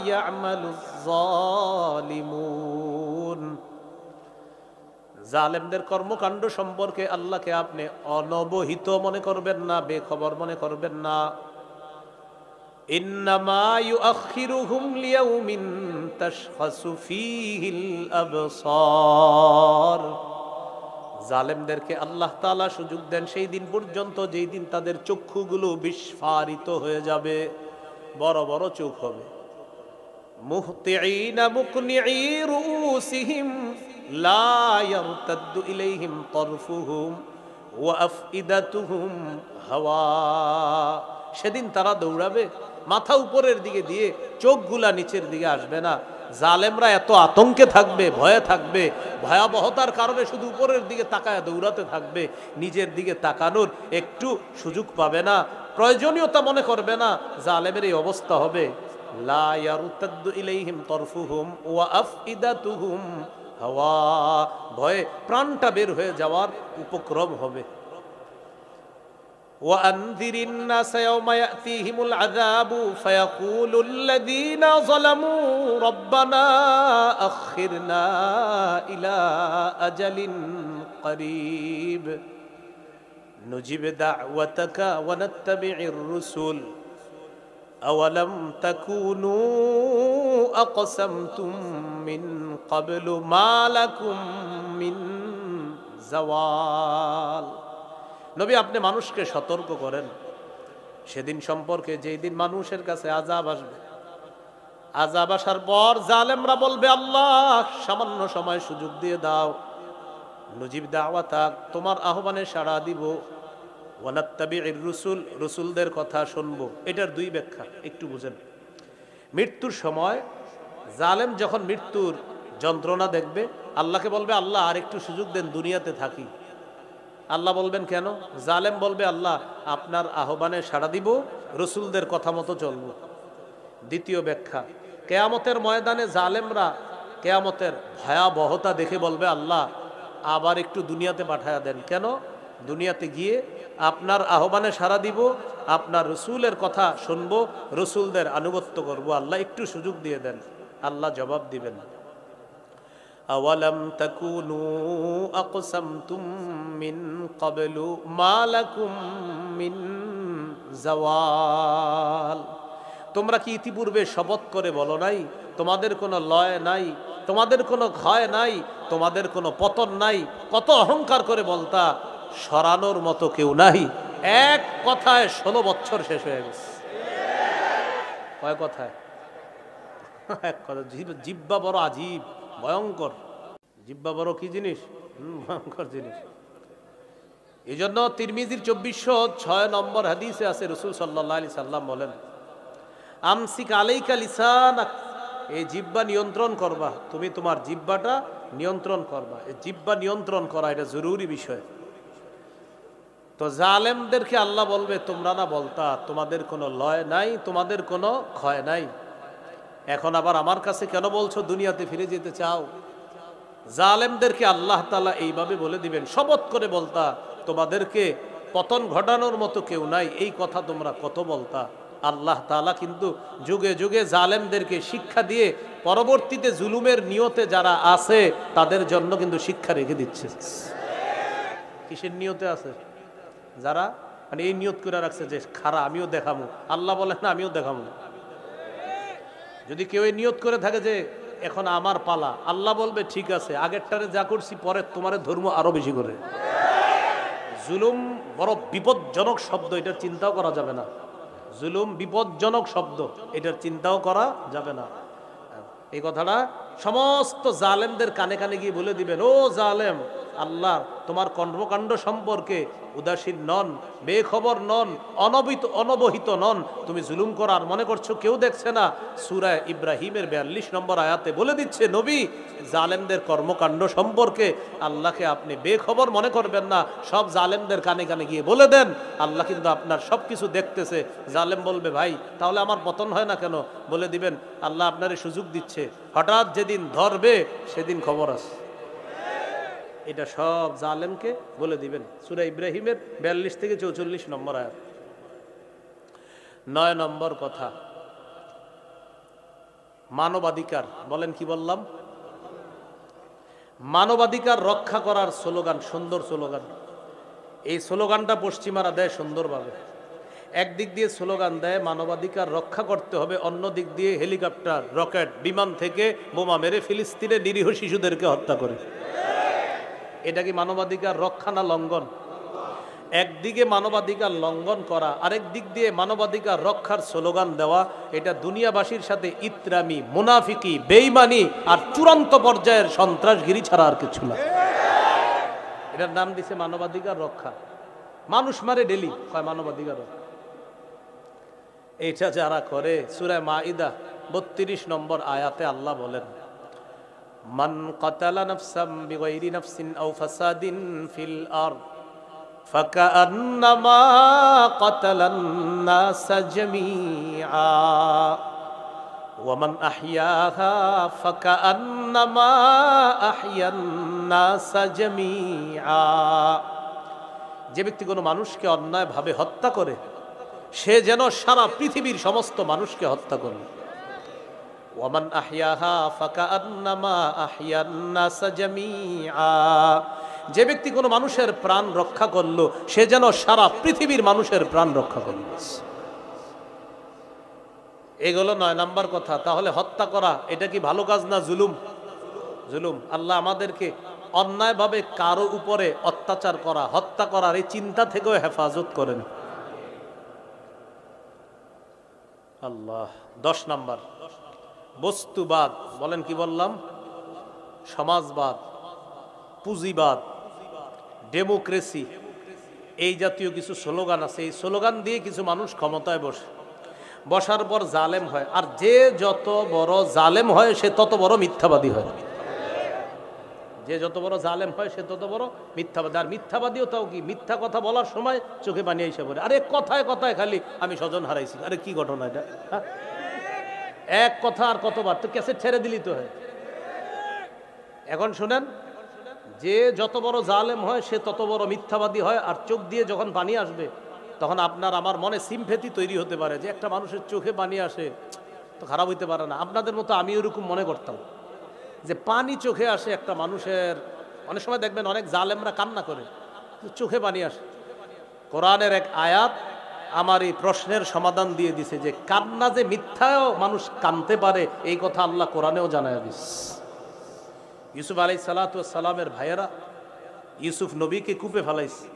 ইয়ামালুজ জালিমুন। জালেমদের কর্মকাণ্ড সম্পর্কে আল্লাহকে আপনি অনবহিত মনে করবেন না, বেখবর মনে করবেন না। ইন্নামা ইউআখিরুহুম লিয়াউমিন তাশখাসু ফীহিল আবসার। জালেমদেরকে আল্লাহ তাআলা সুযোগ দেন সেই দিন পর্যন্ত যেই দিন তাদের চক্ষুগুলো বিস্ফারিত হয়ে যাবে, বড় বড় চোখ হবে। মুহতিঈনা মুকনিঈ রুউসিহিম লা ইয়ারতাদ্দু ইলাইহিম তারফুহুম ওয়া আফইদাতুহুম হাওয়া। সেদিন তারা দৌড়াবে মাথা উপরের দিকে দিয়ে, চোখগুলা নিচের দিকে আসবে না। জালেমরা এত আতঙ্কে থাকবে, ভয়ে থাকবে, ভয়াবহতার কারণে শুধু উপরের দিকে তাকায় দৌড়াতে থাকবে, নিজের দিকে তাকানোর একটু সুযোগ পাবে না, প্রয়োজনীয়তা মনে করবে না। জালেমের এই অবস্থা হবে। লা ইয়ারতাদ্দু ইলাইহিম তারফুহুম ওয়া আফইদাতুহুম হাওয়া, ভয়ে প্রাণটা বের হয়ে যাওয়ার উপক্রম হবে। وأنذر الناس يوم يأتيهم العذاب فيقول الذين ظلموا ربنا أخرنا إلى أجل قريب نجب دعوتك ونتبع الرسل أولم تكونوا أقسمتم من قبل ما لكم من زوال। নবী আপনি মানুষকে সতর্ক করেন সেদিন সম্পর্কে যেই দিন মানুষের কাছে আযাব আসবে। আযাব আসার পর জালেমরা বলবে আল্লাহ সামান্য সময় সুযোগ দিয়ে দাও, নুজিব দাওয়াতাক, তোমার আহ্বানে সাড়া দিব, ওয়ানাত্তাবিউর রুসুল, রসুলদের কথা শুনবো। এটার দুই ব্যাখ্যা একটু বুঝেন। মৃত্যুর সময় জালেম যখন মৃত্যুর যন্ত্রণা দেখবে, আল্লাহকে বলবে, আল্লাহ আর একটু সুযোগ দেন, দুনিয়াতে থাকি। আল্লাহ বলবেন কেন? জালেম বলবে, আল্লাহ আপনার আহ্বানে সাড়া দিব, রসুলদের কথা মতো চলব। দ্বিতীয় ব্যাখ্যা, কেয়ামতের ময়দানে জালেমরা কেয়ামতের ভয়াবহতা দেখে বলবে, আল্লাহ আবার একটু দুনিয়াতে পাঠায়া দেন। কেন? দুনিয়াতে গিয়ে আপনার আহ্বানে সাড়া দিব, আপনার রসুলের কথা শুনব, রসুলদের আনুগত্য করব, আল্লাহ একটু সুযোগ দিয়ে দেন। আল্লাহ জবাব দিবেন, আওয়ালাম তাকুনু আকসামতুম মিন ক্বাবলু মা লাকুম মিন জাওয়াল। তোমরা কি ইতিপূর্বে শপথ করে বলো নাই তোমাদের কোনো লয় নাই, তোমাদের কোনো ক্ষয় নাই, তোমাদের কোনো পতন নাই? কত অহংকার করে বলতা, সরানোর মতো কেউ নাই। এক কথায় 16 বছর শেষ হয়ে গেছে। কয় কথায়? এক কথা। জিব্বা বড় আজীব, ভয়ঙ্কর। জিব্বা বড় কি জিনিস? ভয়ঙ্কর জিনিস। এই জন্য তিরমিজির 2406 নম্বর হাদিসে আছে, রাসূল সাল্লাল্লাহু আলাইহি সাল্লাম বলেন, আমসিক আলাইকা লিসানাক, এই জিব্বা নিয়ন্ত্রণ করবা, তুমি তোমার জিব্বাটা নিয়ন্ত্রণ করবা। এই জিব্বা নিয়ন্ত্রণ করা এটা জরুরি বিষয়। তো জালেমদেরকে আল্লাহ বলবে, তোমরা না বলতা তোমাদের কোনো লয় নাই, তোমাদের কোনো ক্ষয় নাই, এখন আবার আমার কাছে কেন বলছো দুনিয়াতে ফিরে যেতে চাও? জালেমদেরকে আল্লাহ তাআলা এইভাবে বলে দিবেন, শপথ করে বলতা তোমাদেরকে পতন ঘটানোর মতো কেউ নাই, এই কথা তোমরা কত বলতা। আল্লাহ তাআলা কিন্তু যুগে যুগে জালেমদেরকে শিক্ষা দিয়ে পরবর্তীতে জুলুমের নিয়তে যারা আছে তাদের জন্য কিন্তু শিক্ষা রেখে দিচ্ছে। কিসের নিয়তে আছে? যারা মানে এই নিয়ত করে রাখছে যে খারা আমিও দেখামু, আল্লাহ বলেন না আমিও দেখামু। যদি কেউ এই নিয়ত করে থাকে যে এখন আমার পালা, আল্লাহ বলবে ঠিক আছে, আগেরটারে যা করছি পরে তোমারে ধর্ম আরো বেশি করে। জুলুম বড় বিপজ্জনক শব্দ, এটার চিন্তাও করা যাবে না। জুলুম বিপজ্জনক শব্দ, এটার চিন্তাও করা যাবে না। এই কথাটা সমস্ত জালেমদের কানে কানে গিয়ে বলে দিবেন, ও জালেম, আল্লাহ তোমার কর্মকাণ্ড সম্পর্কে উদাসীন নন, বেখবর নন, অনবহিত নন। তুমি জুলুম করার মনে করছো কেউ দেখছে না। সূরা ইব্রাহিমের 42 নম্বর আয়াতে বলে দিচ্ছে, নবী জালেমদের কর্মকাণ্ড সম্পর্কে আল্লাহকে আপনি বেখবর মনে করবেন না, সব জালেমদের কানে কানে গিয়ে বলে দেন, আল্লাহ কিন্তু আপনার সব কিছু দেখতেছে। জালেম বলবে, ভাই তাহলে আমার পতন হয় না কেন? বলে দিবেন, আল্লাহ আপনারে সুযোগ দিচ্ছে, হঠাৎ যেদিন ধরবে সেদিন খবর আছে। এটা সব জালেমকে বলে দিবেন। সূরা ইব্রাহিমের 42 থেকে 44 নম্বর আয়াত। 9 নম্বর কথা, মানবাধিকার। বলেন কি বললাম? মানবাধিকার রক্ষা করার স্লোগান, সুন্দর স্লোগান। এই স্লোগানটা পশ্চিমারা দেয় সুন্দরভাবে। একদিক দিয়ে স্লোগান দেয় মানবাধিকার রক্ষা করতে হবে, অন্য দিক দিয়ে হেলিকপ্টার, রকেট, বিমান থেকে বোমা মেরে ফিলিস্তিনের নিরীহ শিশুদেরকে হত্যা করে। এটা কি মানবাধিকার রক্ষা না লঙ্ঘন? একদিকে মানবাধিকার লঙ্ঘন করা, আরেক দিক দিয়ে মানবাধিকার রক্ষার স্লোগান দেওয়া, এটা দুনিয়াবাসীর সাথে ইতরামি, মুনাফিকি, বেঈমানি আর চূড়ান্ত পর্যায়ের সন্ত্রাসগিরি ছাড়া আর কিছু না। এটার নাম দিছে মানবাধিকার রক্ষা। মানুষ মারে ডেলি, কয় মানবাধিকার রক্ষা। এটা যারা করে, সূরা মাইদা 32 নম্বর আয়াতে আল্লাহ বলেন, মান কাতালা নাফসাম বিগাইরি নাফসিন আও ফাসাদিন ফিল আরদ ফাকান্নামা কাতালান নাস জামিআ ওয়া মান আহইয়াহা ফাকান্নামা আহইয়ান নাস জামিআ। যে ব্যক্তি কোনো মানুষকে অন্যায়ভাবে হত্যা করে, সে যেন সারা পৃথিবীর সমস্ত মানুষকে হত্যা করে। ওয়ামান আহইয়াহা ফাকান্নামা আহইয়ান নাস জামিআ। যে ব্যক্তি কোনো মানুষের প্রাণ রক্ষা করলো, সে যেন সারা পৃথিবীর মানুষের প্রাণ রক্ষা করল। এগুলো 9 নাম্বার কথা। তাহলে হত্যা করা এটা কি ভালো কাজ না জুলুম? জুলুম। আল্লাহ আমাদেরকে অন্যায়ভাবে কারো উপরে অত্যাচার করা, হত্যা করার এই চিন্তা থেকেও হেফাজত করেন আল্লাহ। 10 নাম্বার, বস্তুবাদ। বলেন কি বললাম? সমাজবাদ, পুঁজিবাদ, ডেমোক্রেসি, এই জাতীয় কিছু স্লোগান আছে। এই স্লোগান দিয়ে কিছু মানুষ ক্ষমতায় বসে। বসার পর জালেম হয়, আর যে যত বড় জালেম হয় সে তত বড় মিথ্যাবাদী হয়। যে যত বড় জালেম হয় সে তত বড় মিথ্যাবাদী। আর মিথ্যাবাদীও তাও কি, মিথ্যা কথা বলার সময় চোখে পানি এসে পড়ে, আরে কথায় কথায় খালি আমি স্বজন হারাইছি, আরে কি ঘটনা এটা, হ্যাঁ? এক কথা আর কতবার, তো ক্যাসেট ছেড়ে দিলি তো হয়। এখন শুনেন, যে যত বড় জালেম হয় সে তত বড় মিথ্যাবাদী হয়। আর চোখ দিয়ে যখন পানি আসবে তখন আপনার আমার মনে সিম্প্যাথি তৈরি হতে পারে, যে একটা মানুষের চোখে পানি আসে তো খারাপ হইতে পারে না। আপনাদের মতো আমি ওরকম মনে করতাম, যে পানি চোখে আসে একটা মানুষের, অনেক সময় দেখবেন অনেক জালেমরা কান্না করে, চোখে পানি আসে। কোরআনের এক আয়াত আমার এই প্রশ্নের সমাধান দিয়ে দিছে, যে কান্না যে মিথ্যাও মানুষ কানতে পারে এই কথা আল্লাহ কোরআনেও জানায় দিস। ইউসুফ আলাইহিস সালাতু ওয়াস সালামের ভাইয়েরা ইউসুফ নবীকে কূপে ফেলাইছে।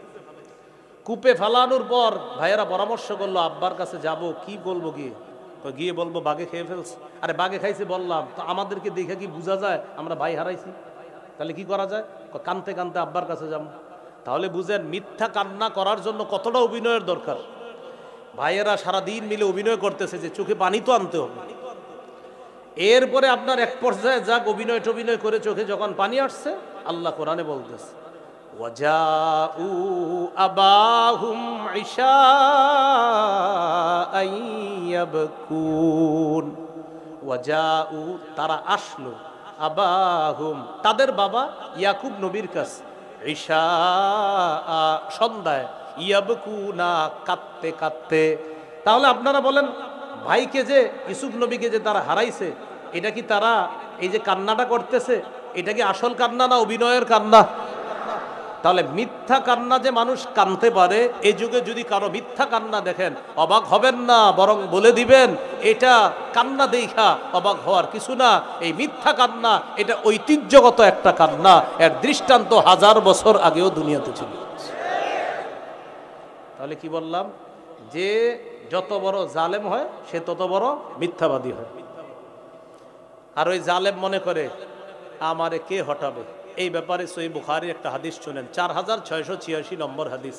কূপে ফেলানোর পর ভাইয়েরা পরামর্শ করলো, আব্বার কাছে যাব, কি বলবো গিয়ে? তো গিয়ে বলবো বাঘে খেয়ে ফেলছে। আরে বাঘে খাইছে বললাম, তো আমাদেরকে দেখে কি বোঝা যায় আমরা ভাই হারাইছি? তাহলে কি করা যায়? কানতে কানতে আব্বার কাছে যাব। তাহলে বুঝেন মিথ্যা কান্না করার জন্য কতটা অভিনয়ের দরকার। ভাইয়েরা সারাদিন মিলে অভিনয় করতেছে যে চোখে পানি তো আনতে হবে। এরপরে আপনার এক পর্যায়ে যাক অভিনয় টভিনয় করে চোখে যখন পানি আসছে, আল্লাহ কোরআনে বলতেছে, ওয়াজাউ আবাহুম ইশাআন ইয়াবকুন। ওয়াজাউ, তারা আসলো, আবাহুম, তাদের বাবা ইয়াকুব নবীর কাছে, ইশা, সন্ধ্যায়, ইয়াবকুনা, কাঁদতে কাঁদতে। তাহলে আপনারা বলেন, ভাইকে যে ইউসুফ নবীকে যে তারা হারাইছে, এটা কি তারা এই যে কান্নাটা করতেছে এটা কি আসল কান্না না অভিনয়ের কান্না? তাহলে মিথ্যা কান্না যে মানুষ কানতে পারে, এই যুগে যদি কারো মিথ্যা কান্না দেখেন অবাক হবেন না, বরং বলে দিবেন এটা কান্না দেখা অবাক হওয়ার কিছু না। এই মিথ্যা কান্না এটা ঐতিহ্যগত একটা কান্না, এর দৃষ্টান্ত 1000 বছর আগেও দুনিয়াতে ছিল। তাহলে কি বললাম? যে যত বড় জালেম হয় সে তত বড় মিথ্যাবাদী হয়। আর ওই জালেম মনে করে আমারে কে হটাবে। এই ব্যাপারে সহিহ বুখারীর একটা হাদিস শুনেন, 4686 নম্বর হাদিস।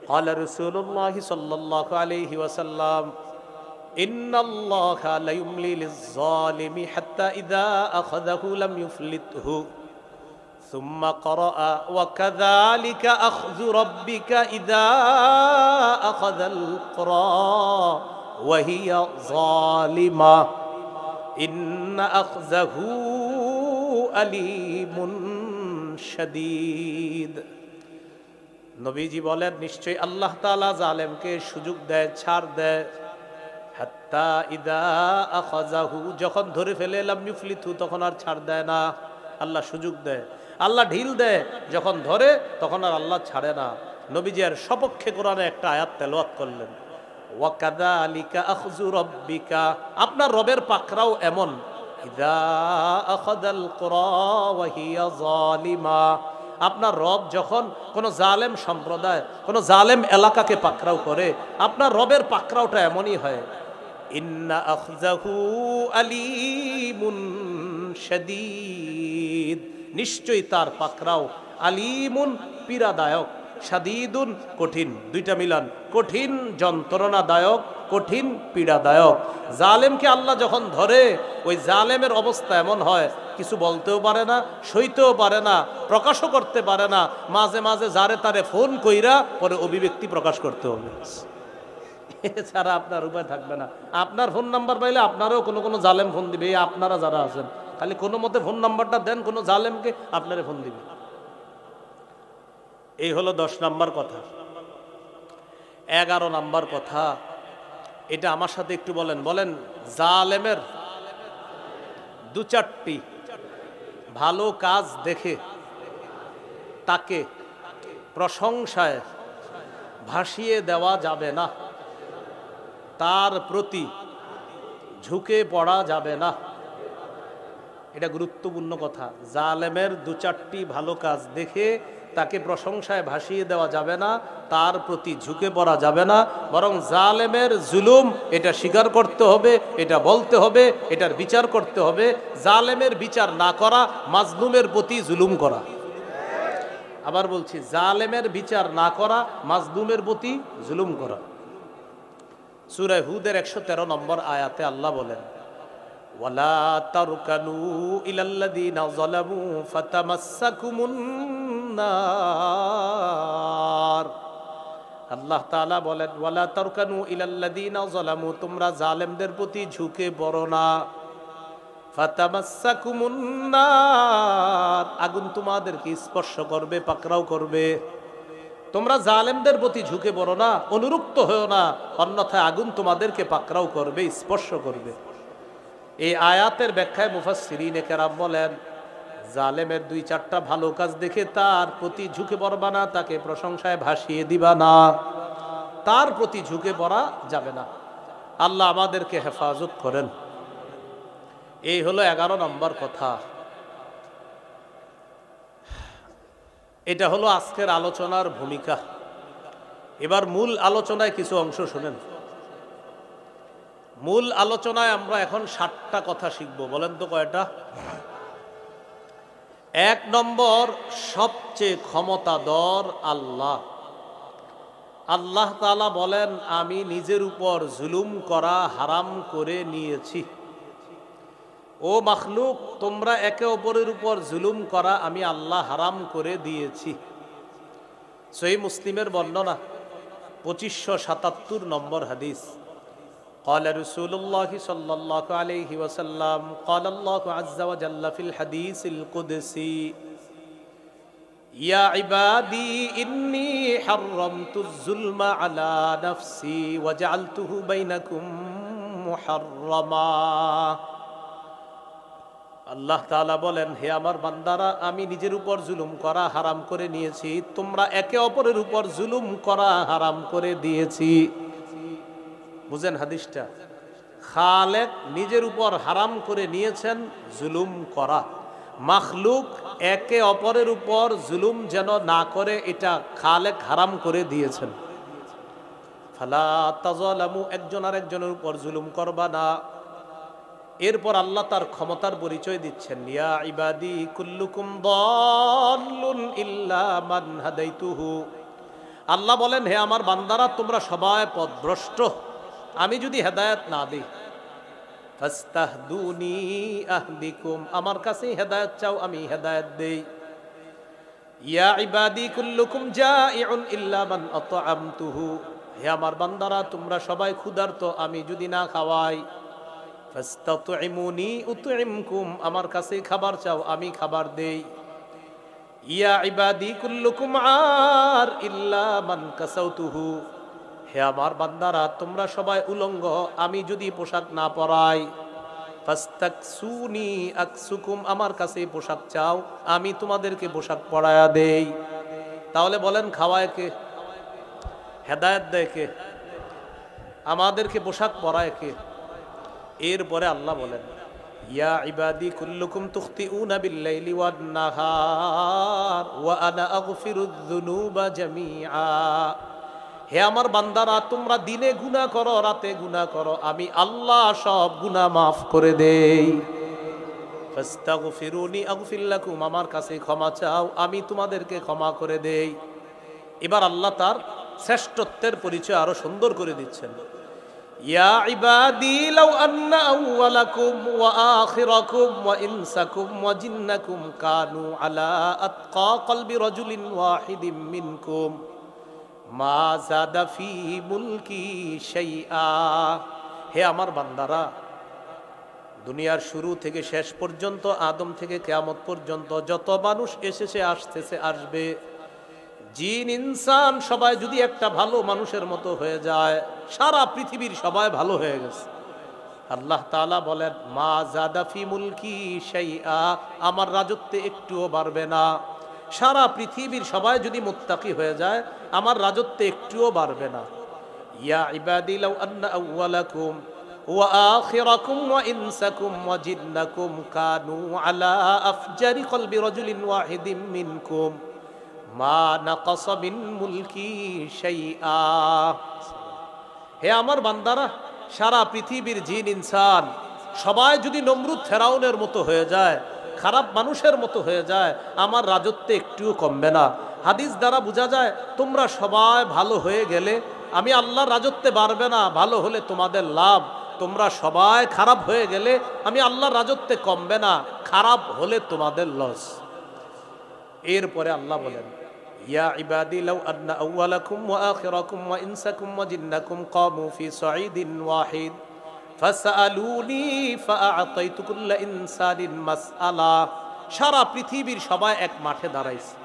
ক্বালা রাসূলুল্লাহ সাল্লাল্লাহু আলাইহি ওয়াসাল্লাম, ইন্নাল্লাহা লা ইউমলি লিয-যালিমি হাত্তা ইযা আখাযাহু লাম ইউফলিতহু। সুম্মা ক্বারাআ ওয়া কাযালিকা আখযু রাব্বিকা ইযা আখাযাল কুরা ওয়া হিয়া যালিমা ইন্না আখযাহু আলিমুন শাদীদ। নবীজি বলেন, নিশ্চয়ই আল্লাহ তাআলা জালেমকে সুযোগ দেয়, ছাড় দেয়, হাত্তা ইদা আখাযাহু, যখন ধরে ফেলে, লাম ইউফলিতহু, তখন আর ছাড় দেয় না। আল্লাহ সুযোগ দেয়, আল্লাহ ঢিল দেয়, যখন ধরে তখন আর আল্লাহ ছাড়ে না। নবীজি এর সপক্ষে কোরআনে একটা আয়াত তেলাওয়াত করলেন, ওয়া কাযালিকা আখযু রাব্বিকা, আপনার রবের পাকড়াও এমন, ইযা আখাযাল কুরা ওয়া হিয়া যালিমা, আপনার রব যখন কোন জালেম সম্প্রদায়, কোন জালেম এলাকাকে পাকড়াও করে, আপনার রবের পাকড়াওটা এমনই হয়। ইন্না আখযাহু আলিমুন শাদীদ, নিশ্চয়ই তার পাকড়াও, আলিমুন পীড়াদায়ক, শাদীদুন কঠিন, দুইটা মিলান, কঠিন যন্ত্রণাদায়ক, কঠিন পীড়াদায়ক। জালেমকে আল্লাহ যখন ধরে, ওই জালেমের অবস্থা এমন হয়, কিছু বলতেও পারে না, সইতেও পারে না, প্রকাশও করতে পারে না। মাঝে মাঝে যারে তারে ফোন কইরা পরে অভিব্যক্তি প্রকাশ করতে হবে, এছাড়া আপনার উপায় থাকবে না। আপনার ফোন নাম্বার পাইলে আপনারও কোনো কোনো জালেম ফোন দিবে। এই আপনারা যারা আছেন খালি কোনো মতে ফোন নাম্বারটা দেন কোনো জালেমকে, আপনারে ফোন দিবে। এই হলো 10 নাম্বার কথা। 11 নাম্বার কথা, এটা আমার সাথে একটু বলেন, বলেন জালেমের 2-4টি ভালো কাজ দেখে তাকে প্রশংসায় ভাসিয়ে দেওয়া যাবে না, তার প্রতি ঝুঁকে পড়া যাবে না। এটা গুরুত্বপূর্ণ কথা। জালেমের 2-4টি ভালো কাজ দেখে তাকে প্রশংসায় ভাসিয়ে দেওয়া যাবে না, তার প্রতি ঝুঁকে পড়া যাবে না, বরং জালেমের জুলুম এটা স্বীকার করতে হবে, এটা বলতে হবে, এটার বিচার করতে হবে। জালেমের বিচার না করা মাজলুমের প্রতি জুলুম করা। আবার বলছি, জালেমের বিচার না করা মাজলুমের প্রতি জুলুম করা। সূরা হুদের 113 নম্বর আয়াতে আল্লাহ বলেন, ওয়ালা তারকানু ইলাল্লাযীনা যালামু ফাতামাসসাকুমুন নার। আল্লাহ তাআলা বলেন, ওয়ালা তারকানু ইলাল্লাযীনা যালামু, তোমরা জালেমদের প্রতি ঝুঁকে পড়ো না। ফাতামাসসাকুমুন নার, আগুন তোমাদেরকে স্পর্শ করবে, পাকড়াও করবে। তোমরা জালেমদের প্রতি ঝুঁকে পড়ো না, অনুরক্ত হয়েও না, অন্যথায় আগুন তোমাদেরকে পাকড়াও করবে, স্পর্শ করবে। এই আয়াতের ব্যাখ্যায় মুফাসসিরিনে কেরাম বলেন, জালেমের 2-4টা ভালো কাজ দেখে তার প্রতি ঝুঁকে পড়বা না, তাকে প্রশংসায় ভাসিয়ে দিবা না, তার প্রতি ঝুঁকে পড়া যাবে না। আল্লাহ আমাদেরকে হেফাজত করেন। এই হলো 11 নম্বর কথা। এটা হলো আজকের আলোচনার ভূমিকা। এবার মূল আলোচনায় কিছু অংশ শুনেন। মূল আলোচনায় আমরা এখন 7টা কথা শিখব। বলেন তো কয়টা? 1 নম্বর, সবচেয়ে ক্ষমতাধর আল্লাহ। আল্লাহ তাআলা বলেন, আমি নিজের উপর জুলুম করা হারাম করে নিয়েছি। ও মাখলুক, তোমরা একে অপরের উপর জুলুম করা আমি আল্লাহ হারাম করে দিয়েছি। সহিহ মুসলিমের বর্ণনা 2577 নম্বর হাদিস। قال رسول الله صلى الله عليه وسلم قال الله عز وجل في الحديث القدسي يا عبادي إني حرمت الظلم على نفسي وجعلته بينكم محرما। আল্লাহ তাআলা বলেন, হে আমার বান্দারা, আমি নিজের উপর জুলুম করা হারাম করে নিয়েছি, তোমরা একে অপরের উপর জুলুম করা হারাম করে দিয়েছি। বুঝেন হাদিসটা? খালেক নিজের উপর হারাম করে নিয়েছেন জুলুম করা, মাখলুক একে অপরের উপর জুলুম যেন না করে এটা খালেক হারাম করে দিয়েছেন। ফালা তাযালামু, একজন আরেকজনের উপর জুলুম করবা না। এরপর আল্লাহ তার ক্ষমতার পরিচয় দিচ্ছেন, ইয়া ইবাদি কুল্লুকুম দাল্লুন ইল্লা মান হাদাইতুহু। আল্লাহ বলেন, হে আমার বান্দারা, তোমরা সবাই পথভ্রষ্ট, আমি যদি হেদায়েত না দিই। ফাস্তাহদুনি আহদিকুম, আমার কাছেই হেদায়েত চাও, আমি হেদায়েত দেই। ইয়া ইবাদি কুল্লুকুম জাইউন ইল্লা মান আতআমতুহু, হে আমার বান্দারা, তোমরা সবাই ক্ষুধার্ত, আমি যদি না খাওয়াই। ফাস্তাতইমুনি উতইমকুম, আমার কাছেই খাবার চাও, আমি খাবার দেই। ইয়া ইবাদি কুল্লুকুম আর ইল্লা মান কাসাউতুহু, হে আমার বান্দারা, তোমরা সবাই উলঙ্গ, আমি যদি পোশাক না পরাই। ফাস্তাকসুনি আকসুকুম, আমার কাছে পোশাক চাও, আমি তোমাদেরকে পোশাক পরায়া দেই। তাহলে বলেন, খাওয়ায় কে? হেদায়েত দেয় কে? আমাদেরকে পোশাক পরায় কে? এরপরে আল্লাহ বলেন, ইয়া ইবাদি কুল্লুকুম তুখতিউনা বিল্লাইলি ওয়ান নাহার ওয়া আনা আগফিরুয যুনুবা জামিআ, হে আমার বান্দারা, তোমরা দিনে গুনাহ করো, রাতে গুনাহ করো, আমি আল্লাহ সব গুনাহ মাফ করে দেই। ফাস্তাগফিরুনি আগফির লাকুম, আমার কাছে ক্ষমা চাও, আমি তোমাদেরকে ক্ষমা করে দেই। এবার আল্লাহ তার শ্রেষ্ঠত্বের পরিচয় আরো সুন্দর করে দিচ্ছেন। ইয়া ইবাদি লাউ আন্না আউওয়ালাকুম ওয়া আখিরাকুম ওয়া ইনসাকুম ওয়া জিন্নাকুম কানু আলা আতকা কলবি রাজুলিন ওয়াহিদিম মিনকুম মা যাদা ফি মুলকি শাইআ, হে আমার বান্দারা, দুনিয়ার শুরু থেকে শেষ পর্যন্ত, আদম থেকে কিয়ামত পর্যন্ত যত মানুষ এসেছে, আসতেছে, আসবে, জিন ইনসান সবাই যদি একটা ভালো মানুষের মতো হয়ে যায়, সারা পৃথিবীর সবাই ভালো হয়ে গেছে। আল্লাহ তাআলা বলেন, মা যাদা ফি মুলকি শাইআ, আমার রাজত্বে একটুও বাড়বে না। সারা পৃথিবীর সবাই যদি মুত্তাকি হয়ে যায়, আমার রাজত্বে একটুও বাড়বে না। ইয়া ইবাদি লাউ আন্না আউওয়ালাকুম ওয়া আখিরাকুম ওয়া ইনসাকুম ওয়া জিন্নাকুম কানু আলা আফজারি কলবি রাজুলিন ওয়াহিদিম মিনকুম মা নাকাসা মিন মুলকি শাইআ, হে আমার বান্দারা, সারা পৃথিবীর জিন ইনসান সবাই যদি নমরুদ ফেরাউনের মতো হয়ে যায়, খারাপ মানুষের মতো হয়ে যায়, আমার রাজত্বে একটুও কমবে না। হাদিস দ্বারা বোঝা যায়, তোমরা সবাই ভালো হয়ে গেলে আমি আল্লাহর রাজত্বে বাড়বে না, ভালো হলে তোমাদের লাভ, তোমরা সবাই খারাপ হয়ে গেলে আমি আল্লাহর রাজত্বে কমবে না, খারাপ হলে তোমাদের লস। এরপরে আল্লাহ বলেন, ইয়া ইবাদি লাউ আন্না আউওয়ালাকুম ওয়া আখিরাকুম ওয়া ইনসাকুম ওয়া জিন্নাকুম কামু ফি সাঈদিন ওয়াহিদ ফাসআলুনি ফাআতাইতু কুল্লা ইনসানিন মাসআলা। সারা পৃথিবীর সবাই এক মাঠে দাঁড়াইছে,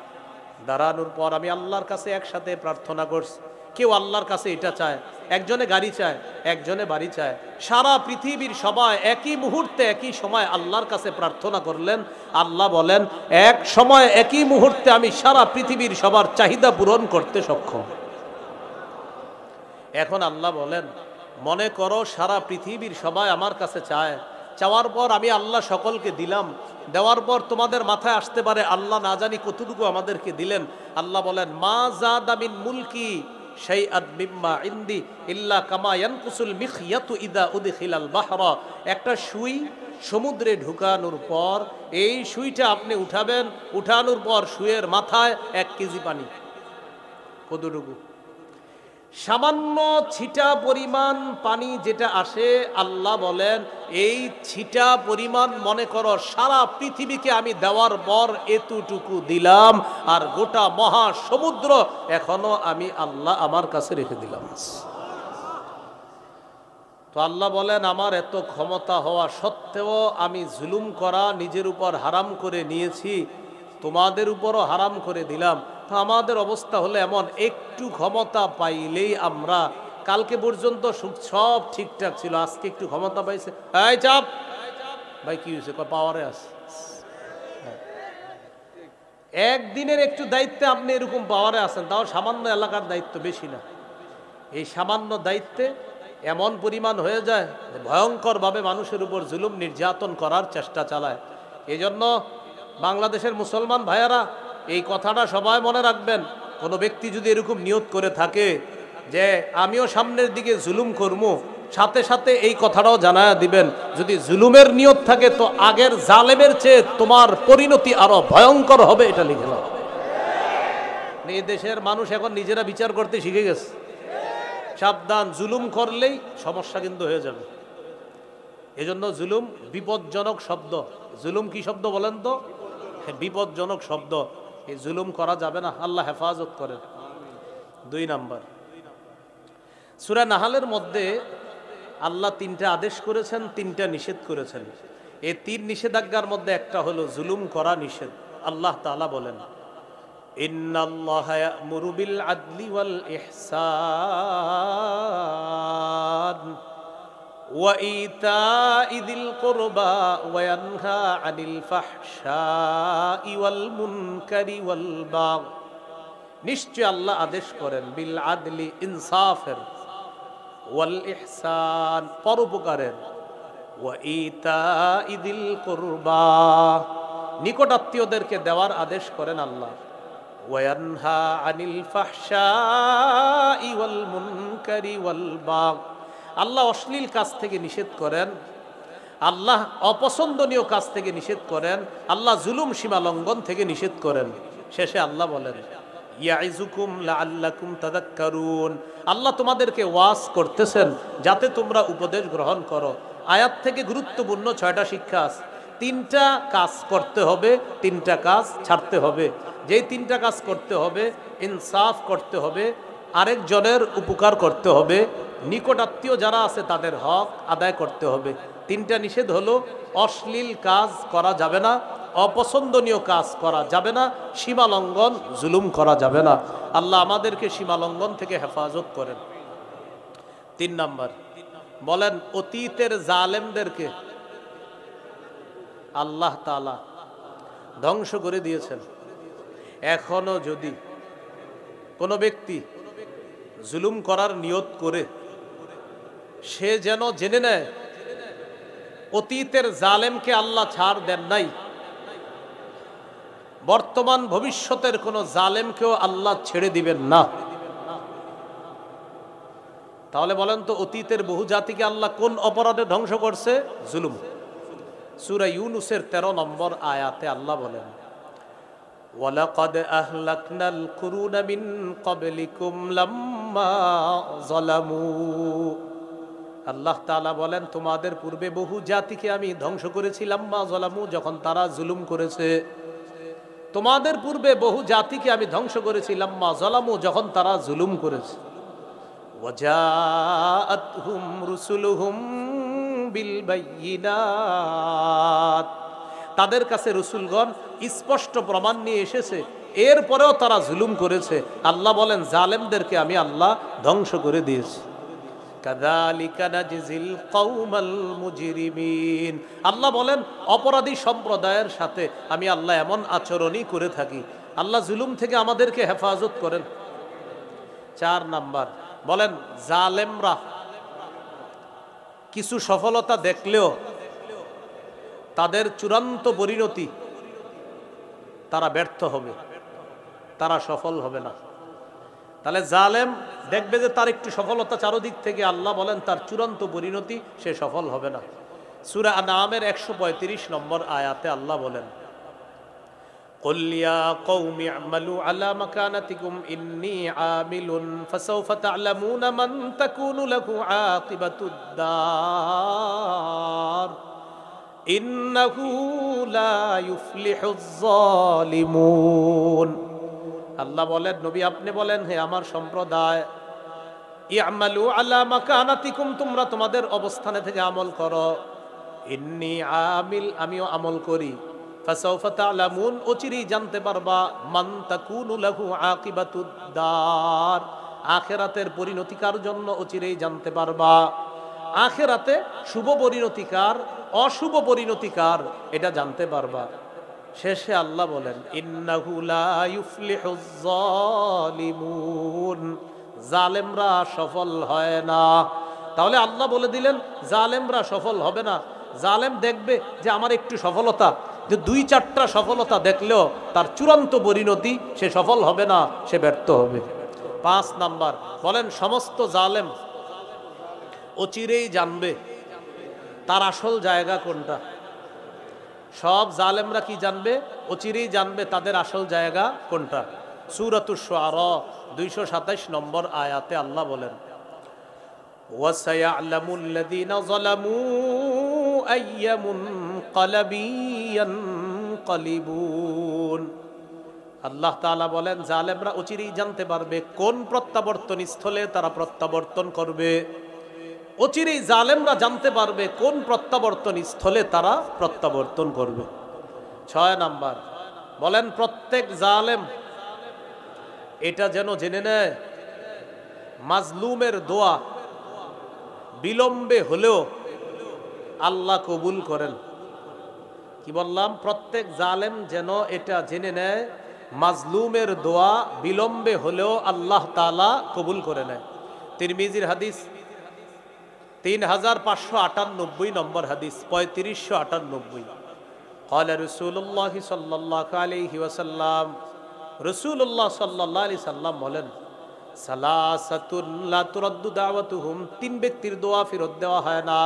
দাঁড়ানোর পর আমি আল্লাহর কাছে একসাথে প্রার্থনা করছি। কেউ আল্লাহর কাছে এটা চায়, একজনে গাড়ি চায়, একজনে বাড়ি চায়। সারা পৃথিবীর সবাই একই মুহূর্তে একই সময় আল্লাহর কাছে প্রার্থনা করলেন। আল্লাহ বলেন, এক সময় একই মুহূর্তে আমি সারা পৃথিবীর সবার চাহিদা পূরণ করতে সক্ষম। এখন আল্লাহ বলেন, মনে করো সারা পৃথিবীর সবাই আমার কাছে চায়, চাওয়ার পর আমি আল্লাহ সকলকে দিলাম, দেওয়ার পর তোমাদের মাথায় আসতে পারে আল্লাহ না জানি কতটুকু আমাদেরকে দিলেন। আল্লাহ বলেন, মা যাদা মিন মুলকি শাইআন মিম্মা ইনদি ইল্লা কামা ইয়ানকুসুল মিখয়াতু ইযা উদখিলাল বাহরা। একটা সুই সমুদ্রে ঢুকানোর পর এই সুইটা আপনি উঠাবেন, উঠানোর পর সুইয়ের মাথায় 1 কেজি পানি। কতটুকু? সামান্য ছিটা পরিমাণ পানি যেটা আসে, আল্লাহ বলেন এই ছিটা পরিমাণ মনে করো সারা পৃথিবীকে আমি দেওয়ার পর এতটুকু দিলাম, আর গোটা মহা সমুদ্র এখনো আমি আল্লাহ আমার কাছে রেখে দিলাম। তো আল্লাহ বলেন, আমার এত ক্ষমতা হওয়া সত্ত্বেও আমি জুলুম করা নিজের উপর হারাম করে নিয়েছি, তোমাদের উপরও হারাম করে দিলাম। তো আমাদের অবস্থা হলে এমন, একটু ক্ষমতা পাইলেই আমরা, কালকে পর্যন্ত সব ঠিকঠাক ছিল, আজকে একটু ক্ষমতা পাইছে, এই চাপ ভাই কি হয়েছে, পাওয়ারে আছে। একদিনের একটু দায়িত্বে আপনি এরকম পাওয়ারে আছেন, তাও সামান্য এলাকার দায়িত্ব, বেশি না। এই সামান্য দায়িত্বে এমন পরিমাণ হয়ে যায় যে ভয়ঙ্করভাবে মানুষের উপর জুলুম নির্যাতন করার চেষ্টা চালায়। এই জন্য বাংলাদেশের মুসলমান ভাইয়ারা এই কথাটা সবাই মনে রাখবেন, কোনো ব্যক্তি যদি এরকম নিয়ত করে থাকে যে আমিও সামনের দিকে জুলুম করবো, সাথে সাথে এই কথাটাও জানায়া দিবেন, যদি জুলুমের নিয়ত থাকে তো আগের জালেমের চেয়ে তোমার পরিণতি আরো ভয়ঙ্কর হবে, এটা লিখে নাও। এই দেশের মানুষ এখন নিজেরা বিচার করতে শিখে গেছে। সাবধান, জুলুম করলেই সমস্যা কিন্তু হয়ে যাবে। এজন্য জুলুম বিপজ্জনক শব্দ। জুলুম কি শব্দ বলেন তো? বিপজ্জনক শব্দ। এই জুলুম করা যাবে না, আল্লাহ হেফাজত করেন। 2 নাম্বার, সূরা নাহালের মধ্যে আল্লাহ 3টা আদেশ করেছেন, 3টা নিষেধ করেছেন। এই 3 নিষেধাজ্ঞার মধ্যে একটা হলো জুলুম করা নিষেধ। আল্লাহ তাআলা বলেন, ইন্নাল্লাহা ইয়া'মুরু বিল আদলি ওয়াল ইহসান ওয়া ইতা'i যিল কুরবা ওয়া ইয়ানহা আনিল ফাহশাই ওয়াল মুনকারি ওয়াল বাগ। নিশ্চয় আল্লাহ আদেশ করেন বিল আদলি, ইনসাফের, ওয়াল ইহসান, পরোপকারের, ওয়া ইতা'i যিল কুরবা, নিকটাত্মীয়দেরকে দেওয়ার আদেশ করেন আল্লাহ, ওয়া ইয়ানহা আনিল ফাহশাই ওয়াল মুনকারি ওয়াল বাগ। আল্লাহ অশ্লীল কাজ থেকে নিষেধ করেন, আল্লাহ অপছন্দনীয় কাজ থেকে নিষেধ করেন, আল্লাহ জুলুম সীমা লঙ্ঘন থেকে নিষেধ করেন। শেষে আল্লাহ বলেন, ইয়াইজুকুম লাআল্লাকুম তাযাক্কারুন, আল্লাহ তোমাদেরকে ওয়াজ করতেছেন যাতে তোমরা উপদেশ গ্রহণ করো। আয়াত থেকে গুরুত্বপূর্ণ 6টা শিক্ষা আছে। 3টা কাজ করতে হবে, 3টা কাজ ছাড়তে হবে। যেই 3টা কাজ করতে হবে, ইনসাফ করতে হবে, আরেকজনের উপকার করতে হবে, নিকটাত্মীয় যারা আছে তাদের হক আদায় করতে হবে। 3টা নিষেধ হলো, অশ্লীল কাজ করা যাবে না, অপছন্দনীয় কাজ করা যাবে না, সীমা লঙ্ঘন জুলুম করা যাবে না। আল্লাহ আমাদেরকে সীমা লঙ্ঘন থেকে হেফাজত করেন। 3 নাম্বার, বলেন অতীতের জালেমদেরকে আল্লাহ তাআলা ধ্বংস করে দিয়েছেন। এখনো যদি কোনো ব্যক্তি জুলুম করার নিয়ত করে, সে যেন জেনে নেয় অতীতের জালেমকে আল্লাহ ছাড় দেন নাই, বর্তমান ভবিষ্যতের কোন জালেমকেও আল্লাহ ছেড়ে দিবেন না। তাহলে বলেন তো, অতীতের বহু জাতিকে আল্লাহ কোন অপরাধে ধ্বংস করছে? জুলুম। সূরা ইউনূসের 13 নম্বর আয়াতে আল্লাহ বলেন, ওয়ালাকাদ আহলাকনাল কুরুনা মিন ক্বাবলিকুম লাম্মা যালামু। আল্লাহ তাআলা বলেন, তোমাদের পূর্বে বহু জাতিকে আমি ধ্বংস করেছি, লাম্মা যালামু, যখন তারা জুলুম করেছে। তোমাদের পূর্বে বহু জাতিকে আমি ধ্বংস করেছি, লাম্মা যালামু, যখন তারা জুলুম করেছে। ওয়াজাআতহুম রুসুলুহুম বিল বায়িনাত, তাদের কাছে রসুলগণ স্পষ্ট প্রমাণ নিয়ে এসেছে, এরপরেও তারা জুলুম করেছে। আল্লাহ বলেন, জালেমদেরকে আমি আল্লাহ ধ্বংস করে দিয়েছি। কাযালিকা নাজজিল কওমাল মুজরিমিন, আল্লাহ বলেন অপরাধী সম্প্রদায়ের সাথে আমি আল্লাহ এমন আচরণই করে থাকি। আল্লাহ জুলুম থেকে আমাদেরকে হেফাজত করেন। 4 নাম্বার, বলেন জালেমরা কিছু সফলতা দেখলেও তাদের চূড়ান্ত পরিণতি, তারা ব্যর্থ হবে, তারা সফল হবে না। তাহলে জালেম দেখবে যে তার একটু সফলতা চারদিক থেকে, আল্লাহ বলেন তার চূড়ান্ত পরিণতি সে সফল হবে না। সূরা আনআমের 135 নম্বর আয়াতে আল্লাহ বলেন, قل يا قوم اعملوا على مكانتكم إني عامل فسوف تعلمون من تكون له عاقبة الدار إنه لا يفلح الظالمون। আল্লাহ বলেন, নবী আপনি বলেন, হে আমার সম্প্রদায়, ইআমালু আলা মাকানাতিকুম, তোমরা তোমাদের অবস্থানে থেকে আমল করো। ইন্নী আমিল, আমিও আমল করি। ফাসাউফা তা'লামুন, অচিরেই জানতে পারবা, মান তাকুনু লাহু আকিবাতুদ দার, আখিরাতের পরিণতিকার জন্য অচিরেই জানতে পারবা। আখিরাতে শুভ পরিণতিকার, অশুভ পরিণতিকার, এটা জানতে পারবা। শেষে আল্লাহ বলেন, ইন্নাহু লা ইউফলিহুজ যালিমুন, জালেমরা সফল হয় না। তাহলে আল্লাহ বলে দিলেন জালেমরা সফল হবে না। জালেম দেখবে যে আমার একটু সফলতা, যে 2-4টা সফলতা দেখলেও তার চূড়ান্ত পরিণতি সে সফল হবে না, সে ব্যর্থ হবে। 5 নাম্বার, বলেন সমস্ত জালেম অচিরেই জানবে তার আসল জায়গা কোনটা। সব জালেমরা কি জানবে? অচিরেই জানবে তাদের আসল জায়গা কোনটা। সূরাতুশ শুআরা 227 নম্বর আয়াতে আল্লাহ বলেন, ওয়াসায়ালামুল লাযীনা যালামু আইয়া মুনকালাবিন ইয়ানকালিবুন। আল্লাহ তাআলা বলেন জালেমরা অচিরেই জানতে পারবে কোন প্রত্যাবর্তন স্থলে তারা প্রত্যাবর্তন করবে। অচিরেই জালেমরা জানতে পারবে কোন প্রত্যাবর্তন স্থলে তারা প্রত্যাবর্তন করবে। 6 নাম্বার, বলেন প্রত্যেক জালেম এটা যেন জেনে নেয়, মাজলুমের দোয়া বিলম্বে হলেও আল্লাহ কবুল করেন। কি বললাম? প্রত্যেক জালেম যেন এটা জেনে নেয়, মাজলুমের দোয়া বিলম্বে হলেও আল্লাহ তাআলা কবুল করে নেয়। তিরমিজির হাদিস 3598 নম্বর হাদিস, 3598। قال رسول الله صلى الله عليه وسلم, রাসূলুল্লাহ সাল্লাল্লাহু আলাইহি সাল্লাম বলেন, সালাসাতুন লা তুরাদ্দু দাওয়াতুহুম, 3 ব্যক্তির দোয়া ফেরত দেওয়া হয় না।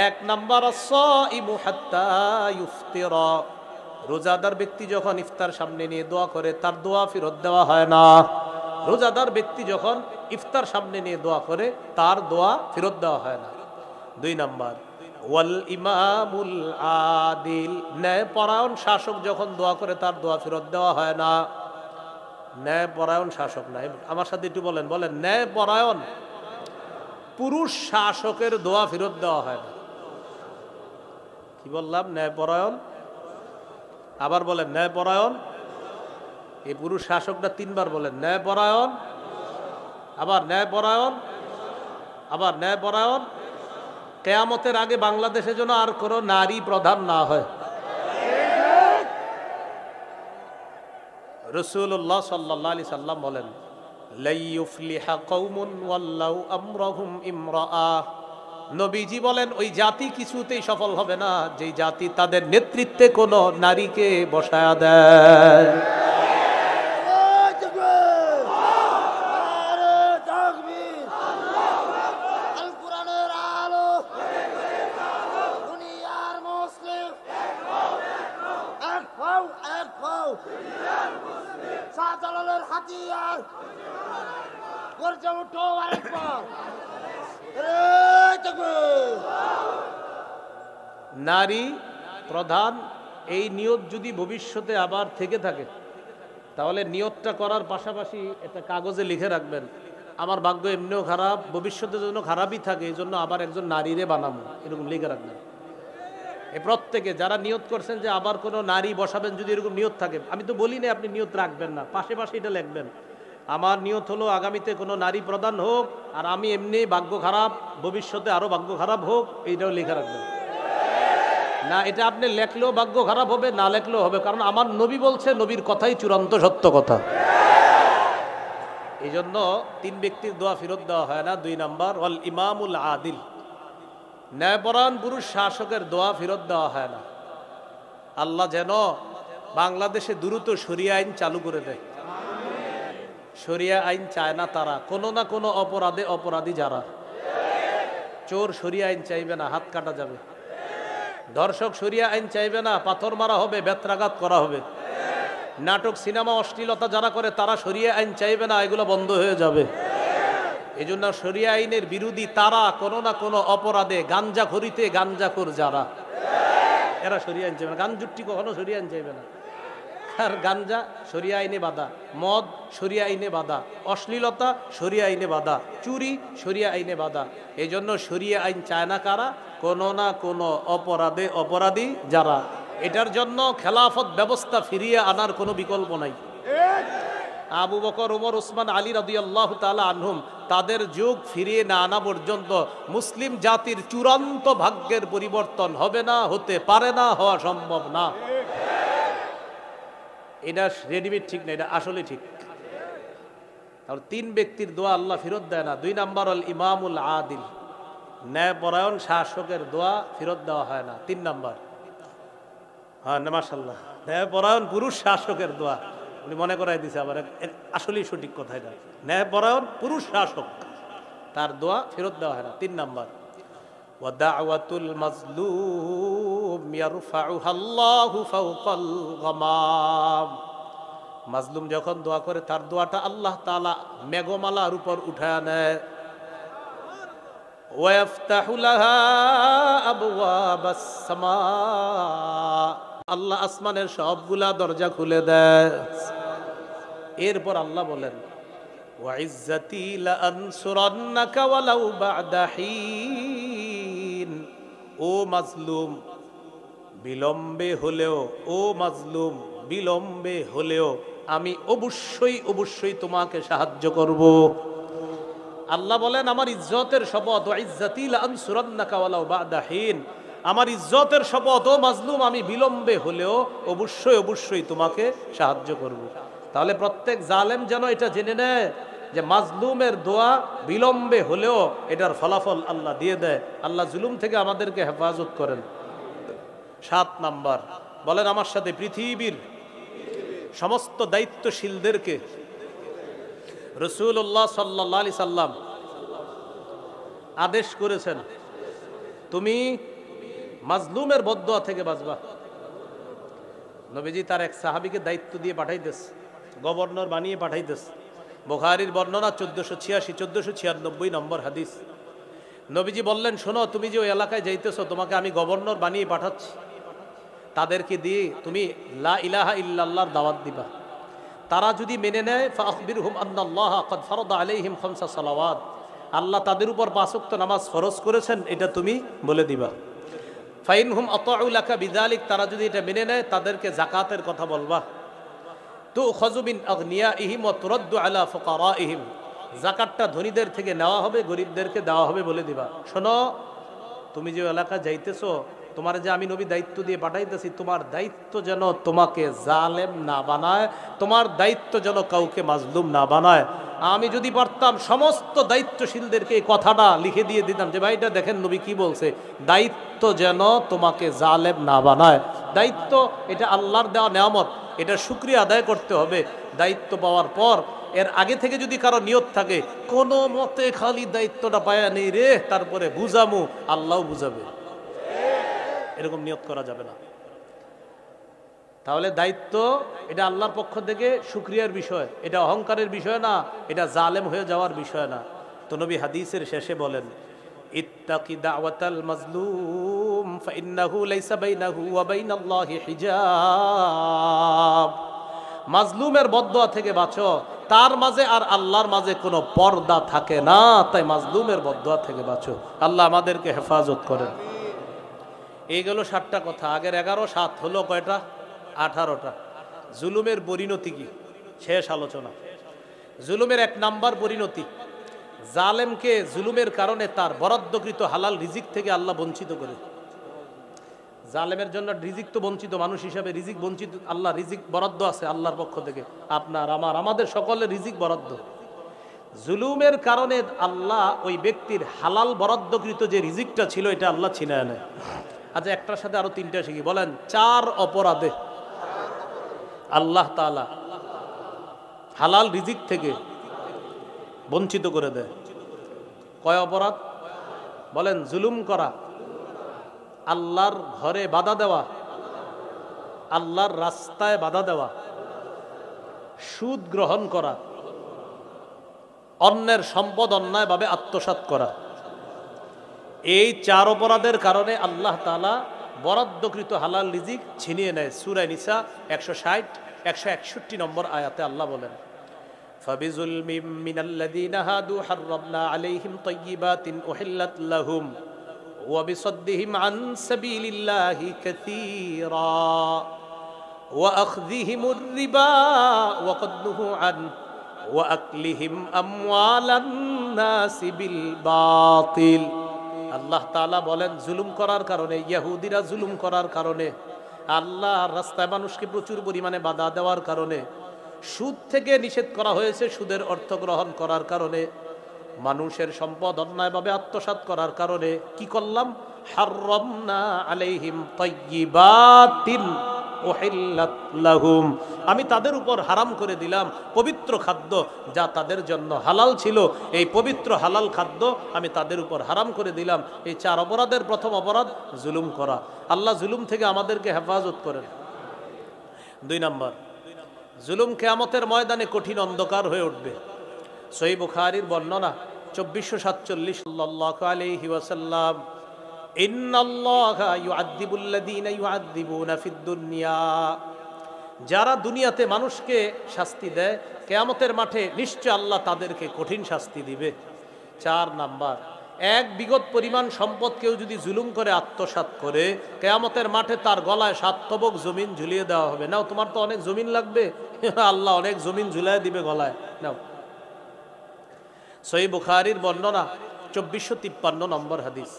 1 নাম্বার, আস-সাইমু হাত্তা ইফতিরা, রোজাদার ব্যক্তি যখন ইফতার সামনে নিয়ে দোয়া করে তার দোয়া ফেরত দেওয়া হয় না। রোজাদার ব্যক্তি যখন ইফতার সামনে নিয়ে দোয়া করে তার দোয়া ফেরত দেওয়া হয় না। 2 নাম্বার, ওয়াল ইমামুল আদিল, ন্যায়পরায়ণ শাসক যখন দোয়া করে তার দোয়া ফেরত দেওয়া হয় না। ন্যায়পরায়ণ শাসক নাই, আমার সাথে একটু বলেন, বলেন ন্যায়পরায়ণ পুরুষ শাসকের দোয়া ফেরত দেওয়া হয় না। কি বললাম? ন্যায়পরায়ণ, আবার বলেন ন্যায়পরায়ণ। এই পুরুষ শাসকটা 3 বার বলেন, ন্যায়পরায়ণ, আবার ন্যায়পরায়ণ, আবার ন্যায়পরায়ণ। কিয়ামতের আগে বাংলাদেশে যেন আর কোনো নারী প্রধান না হয়। রাসূলুল্লাহ সাল্লাল্লাহু আলাইহি সাল্লাম বলেন, লা ইউফলিহা কওমুন ওয়াল্লাউ আমরাহুম ইমরাআ, নবীজি বলেন ওই জাতি কিছুতেই সফল হবে না যেই জাতি তাদের নেতৃত্বে কোনো নারীকে বসায়া দেয়। দাও শাহজালালের হাতিয়ার গর্জে উঠো আরেকবার নারী প্রধান এই নিয়ত যদি ভবিষ্যতে আবার থেকে থাকে তাহলে নিয়তটা করার পাশাপাশি একটা কাগজে লিখে রাখবেন, আমার ভাগ্য এমনিও খারাপ, ভবিষ্যতের জন্য খারাপই থাকে, এই জন্য আবার একজন নারীরে বানাবো, এরকম লিখে রাখবেন। এ প্রত্যেকে যারা নিয়ত করছেন যে আবার কোনো নারী বসাবেন, যদি এরকম নিয়ত থাকে, আমি তো বলি না আপনি নিয়ত রাখবেন না, পাশে পাশে এটা লিখবেন, আমার নিয়ত হলো আগামীতে কোনো নারী প্রদান হোক, আর আমি এমনি ভাগ্য খারাপ, ভবিষ্যতে আরও ভাগ্য খারাপ হোক, এইটাও লিখে রাখবেন। না, এটা আপনি লেখলেও ভাগ্য খারাপ হবে, না লেখলেও হবে, কারণ আমার নবী বলছে, নবীর কথাই চূড়ান্ত সত্য কথা। এই জন্য 3 ব্যক্তির দোয়া ফেরত দেওয়া হয় না। 2 নাম্বার, ওয়াল ইমামুল আদিল, ন্যায়পরায়ণ পুরুষ শাসকের দোয়া ফেরত দেওয়া হয় না। আল্লাহ যেন বাংলাদেশে দ্রুত শরিয়া আইন চালু করে দেয়। শরিয়া আইন চায় না তারা, কোনো না কোনো অপরাধে অপরাধী যারা। চোর শরিয়া আইন চাইবে না, হাত কাটা যাবে। ধর্ষক শরিয়া আইন চাইবে না, পাথর মারা হবে, বেত্রাঘাত করা হবে। নাটক সিনেমা অশ্লীলতা যারা করে তারা শরিয়া আইন চাইবে না, এগুলো বন্ধ হয়ে যাবে। এই জন্য শরিয়া আইনের বিরোধী তারা, কোনো না কোনো অপরাধে, গাঞ্জাখড়িতে গাঞ্জাখোর যারা, এরা শরিয়া আইন চাইবে না। গাঞ্জুট্টি কখনো শরিয়া আইন চাইবে না। আর গাঞ্জা শরিয়া আইনে বাধা, মদ শরিয়া আইনে বাধা, অশ্লীলতা শরিয়া আইনে বাধা, চুরি শরিয়া আইনে বাধা। এই জন্য শরিয়া আইন চায় না কারা? কোনো না কোনো অপরাধে অপরাধী যারা। এটার জন্য খেলাফত ব্যবস্থা ফিরিয়ে আনার কোনো বিকল্প নাই। আবু বকর, ওমর, ওসমান, আলী রাদিয়াল্লাহু তাআলা আনহুম, তাদের যুগ ফিরিয়ে না আনা পর্যন্ত মুসলিম জাতির চূড়ান্ত ভাগ্যের পরিবর্তন হবে না, হতে পারে না, হওয়া সম্ভব না। এটা রেডিমেড ঠিক না, এটা আসলে ঠিক। তাহলে 3 ব্যক্তির দোয়া আল্লাহ ফেরত দেয় না। 2 নাম্বার, আল ইমামুল আদিল, ন্যায়পরায়ণ শাসকের দোয়া ফেরত দেওয়া হয় না। 3 নাম্বার, হ্যাঁ মাশাআল্লাহ, ন্যায়পরায়ণ পুরুষ শাসকের দোয়া উনি মনে করাই দিছে আবার, আসলেই সঠিক কথা এটা। ন্যায়পরায়ণ পুরুষ শাসক, তার দোয়া ফেরত দেওয়া হয় না। 3 নাম্বার, ওয়া দাওয়াতুল মাজলুম ইয়ারফাউহা আল্লাহু ফাওকাল গামাম, মাজলুম যখন দোয়া করে তার দোয়াটা আল্লাহ তাআলা মেঘমালার উপর উঠায় নেয়। ওয়া ইফতাহু লাহা আবওয়াবাস সামা, আল্লাহ আসমানের সবগুলা দরজা খুলে দেয়। এরপর আল্লাহ বলেন, ওয়া ইজ্জাতি লা আনসুরান্নাকা ওয়ালাউ বা'দা হিন, ও মাজলুম বিলম্বে হলেও, ও মাজলুম বিলম্বে হলেও আমি অবশ্যই অবশ্যই তোমাকে সাহায্য করব। আল্লাহ বলেন, আমার ইজ্জতের শপথ, ওয়া ইজ্জাতি লা আনসুরান্নাকা ওয়ালাউ বা'দা হিন, আমার ইজ্জতের শপথ, ও মাজলুম আমি বিলম্বে হলেও অবশ্যই অবশ্যই তোমাকে সাহায্য করব। তাহলে প্রত্যেক জালেম যেন এটা জেনে নেয় যে মাজলুমের দোয়া বিলম্বে হলেও এটার ফলাফল আল্লাহ দিয়ে দেয়। আল্লাহ জুলুম থেকে আমাদেরকে হেফাজত করেন। 7 নাম্বার, বলেন আমার সাথে, পৃথিবীর সমস্ত দায়িত্বশীলদেরকে রাসূলুল্লাহ সাল্লাল্লাহু আলাইহি সাল্লাম আদেশ করেছেন, তুমি মাজলুমের বদদোয়া থেকে বাঁচবা। নবীজি তার এক সাহাবীকে দায়িত্ব দিয়ে পাঠাইতেছে, গভর্নর বানিয়ে পাঠাইতেছে। বুখারীর বর্ণনা 1486 নম্বর হাদিস। নবীজি বললেন, শোনো, তুমি যে ওই এলাকায় যাইতেছো, তোমাকে আমি গভর্নর বানিয়ে পাঠাচ্ছি, তাদেরকে দিয়ে তুমি লা ইলাহা ইল্লাল্লাহর দাওয়াত দিবা। তারা যদি মেনে নেয়, ফাআখবিরহুম আন্নাল্লাহা ক্বাদ ফারাদা আলাইহিম 5 সালাওয়াত, আল্লাহ তাদের উপর 5 ওয়াক্ত নামাজ ফরজ করেছেন, এটা তুমি বলে দিবা। ফাইনহুম আতাউ লাকা বিযালিক, তারা যদি এটা মেনে নেয়, তাদেরকে যাকাতের কথা বলবা। তুখাযু মিন আগনিয়াইহিম ওয়া তুরাদ্দু আলা ফুকারাইহিম, যাকাতটা ধনীদের থেকে নেওয়া হবে, গরিবদেরকে দেওয়া হবে বলে দিবা। শোনো, তুমি যে এলাকা যাইতেছো, তোমার যে আমি নবী দায়িত্ব দিয়ে পাঠাইতেছি, তোমার দায়িত্ব যেন তোমাকে জালেম না বানায়, তোমার দায়িত্ব যেন কাউকে মাজলুম না বানায়। আমি যদি পারতাম সমস্ত দায়িত্বশীলদেরকে এই কথাটা লিখে দিয়ে দিতাম যে ভাইটা দেখেন নবী কি বলছে, দায়িত্ব যেন তোমাকে জালেম না বানায়। দায়িত্ব এটা আল্লাহর দেওয়া নেয়ামত, এটা শুকরিয়া আদায় করতে হবে। দায়িত্ব পাওয়ার পর এর আগে থেকে যদি কারো নিয়ত থাকে, কোনো মতে খালি দায়িত্বটা পায়া নেই রে, তারপরে বুঝামু, আল্লাহ বুঝাবে, এরকম নিয়ত করা যাবে না। তাহলে দায়িত্ব এটা আল্লাহর পক্ষ থেকে শুকরিয়ার বিষয়, এটা অহংকারের বিষয় না, এটা জালেম হয়ে যাওয়ার বিষয় না। তো নবী হাদিসের শেষে বলেন, ইত্তাকি দাওয়াতাল মাজলুম ফাইন্নাহু লাইসা বাইনাহু ওয়া বাইনাল্লাহি হিজাব। মাজলুমের বদদোয়া থেকে বাঁচো, তার মাঝে আর আল্লাহর মাঝে কোনো পর্দা থাকে না, তাই মাজলুমের বদদোয়া থেকে বাঁচো। আল্লাহ আমাদেরকে হেফাজত করেন। এই গেল 7টা কথা। আগের 11, 7 হলো কয়টা? 18টা। জুলুমের পরিণতি কি? শেষ আলোচনা। জুলুমের 1 নাম্বার পরিণতি, জালেমকে জুলুমের কারণে তার বরাদ্দকৃত হালাল রিজিক থেকে আল্লাহ বঞ্চিত করে। জালেমের জন্য রিজিক তো বঞ্চিত, মানুষ হিসাবে রিজিক বঞ্চিত। আল্লাহ রিজিক বরাদ্দ আছে আল্লাহর পক্ষ থেকে, আপনার আমার আমাদের সকলের রিজিক বরাদ্দ। জুলুমের কারণে আল্লাহ ওই ব্যক্তির হালাল বরাদ্দকৃত যে রিজিকটা ছিল এটা আল্লাহ ছিনায় নেয়। আচ্ছা, একটার সাথে আরো 3টা শিখি। বলেন, 4 অপরাধে আল্লাহ তাআলা হালাল রিজিক থেকে বঞ্চিত করে দেয়। কয় অপরাধ? বলেন, জুলুম করা, আল্লাহর ঘরে বাধা দেওয়া, আল্লাহর রাস্তায় বাধা দেওয়া, সুদ গ্রহণ করা, অন্যের সম্পদ অন্যায়ভাবে আত্মসাৎ করা। এই 4 অপরাধের কারণে আল্লাহ তাআলা বরাদ্দকৃত হালাল রিজিক ছিনিয়ে নেয়। সূরা নিসা 160, 161 নম্বর আয়াতে আল্লাহ বলেন, ফাবিজুলমিম মিনাল্লাযীনা হাদু হাররামনা আলাইহিম তাইয়্যিবাতিন উহিল্লাত লাহুম ওয়া বিসাদ্দিহিম আন সাবিলিল্লাহি কাসীরা ওয়া আখযিহিমুর রিবা ওয়া ক্বাদ নুহু আন ওয়া আকলিহিম আমওয়ালান নাসি বিল বাতিল। আল্লাহ তাআলা বলেন, জুলুম করার কারণে, ইহুদিরা জুলুম করার কারণে, আল্লাহর রাস্তায় মানুষকে প্রচুর পরিমাণে বাধা দেওয়ার কারণে, সুদ থেকে নিষেধ করা হয়েছে, সুদের অর্থ গ্রহণ করার কারণে, মানুষের সম্পদ অন্যায়ভাবে আত্মসাৎ করার কারণে কি করলাম? হাররামনা আলাইহিম তাইয়্যিবাতিন উহিল্লাত লাহুম, আমি তাদের উপর হারাম করে দিলাম পবিত্র খাদ্য যা তাদের জন্য হালাল ছিল। এই পবিত্র হালাল খাদ্য আমি তাদের উপর হারাম করে দিলাম। এই 4 অপরাধের প্রথম অপরাধ জুলুম করা। আল্লাহ জুলুম থেকে আমাদেরকে হেফাজত করেন। 2 নাম্বার, জুলুম কিয়ামতের ময়দানে কঠিন অন্ধকার হয়ে উঠবে। সহিহ বুখারীর বর্ণনা 2447 সাল্লাল্লাহু আলাইহি ওয়াসাল্লাম, ইন্নাল্লাহা ইউআযযিবুল্লাযীনা ইউআযযিবুনা ফিদ দুনিয়া, যারা দুনিয়াতে মানুষকে শাস্তি দেয়, কিয়ামতের মাঠে নিশ্চয় আল্লাহ তাদেরকে কঠিন শাস্তি দিবে। 4 নাম্বার, এক বিগত পরিমাণ সম্পদ কেউ যদি জুলুম করে আত্মসাৎ করে, কিয়ামতের মাঠে তার গলায় 7 তবক জমিন ঝুলিয়ে দেওয়া হবে। নাও, তোমার তো অনেক জমিন লাগবে, আল্লাহ অনেক জমিন ঝুলিয়ে দিবে গলায়, নাও। সহিহ বুখারীর বর্ণনা 2453 নম্বর হাদিস,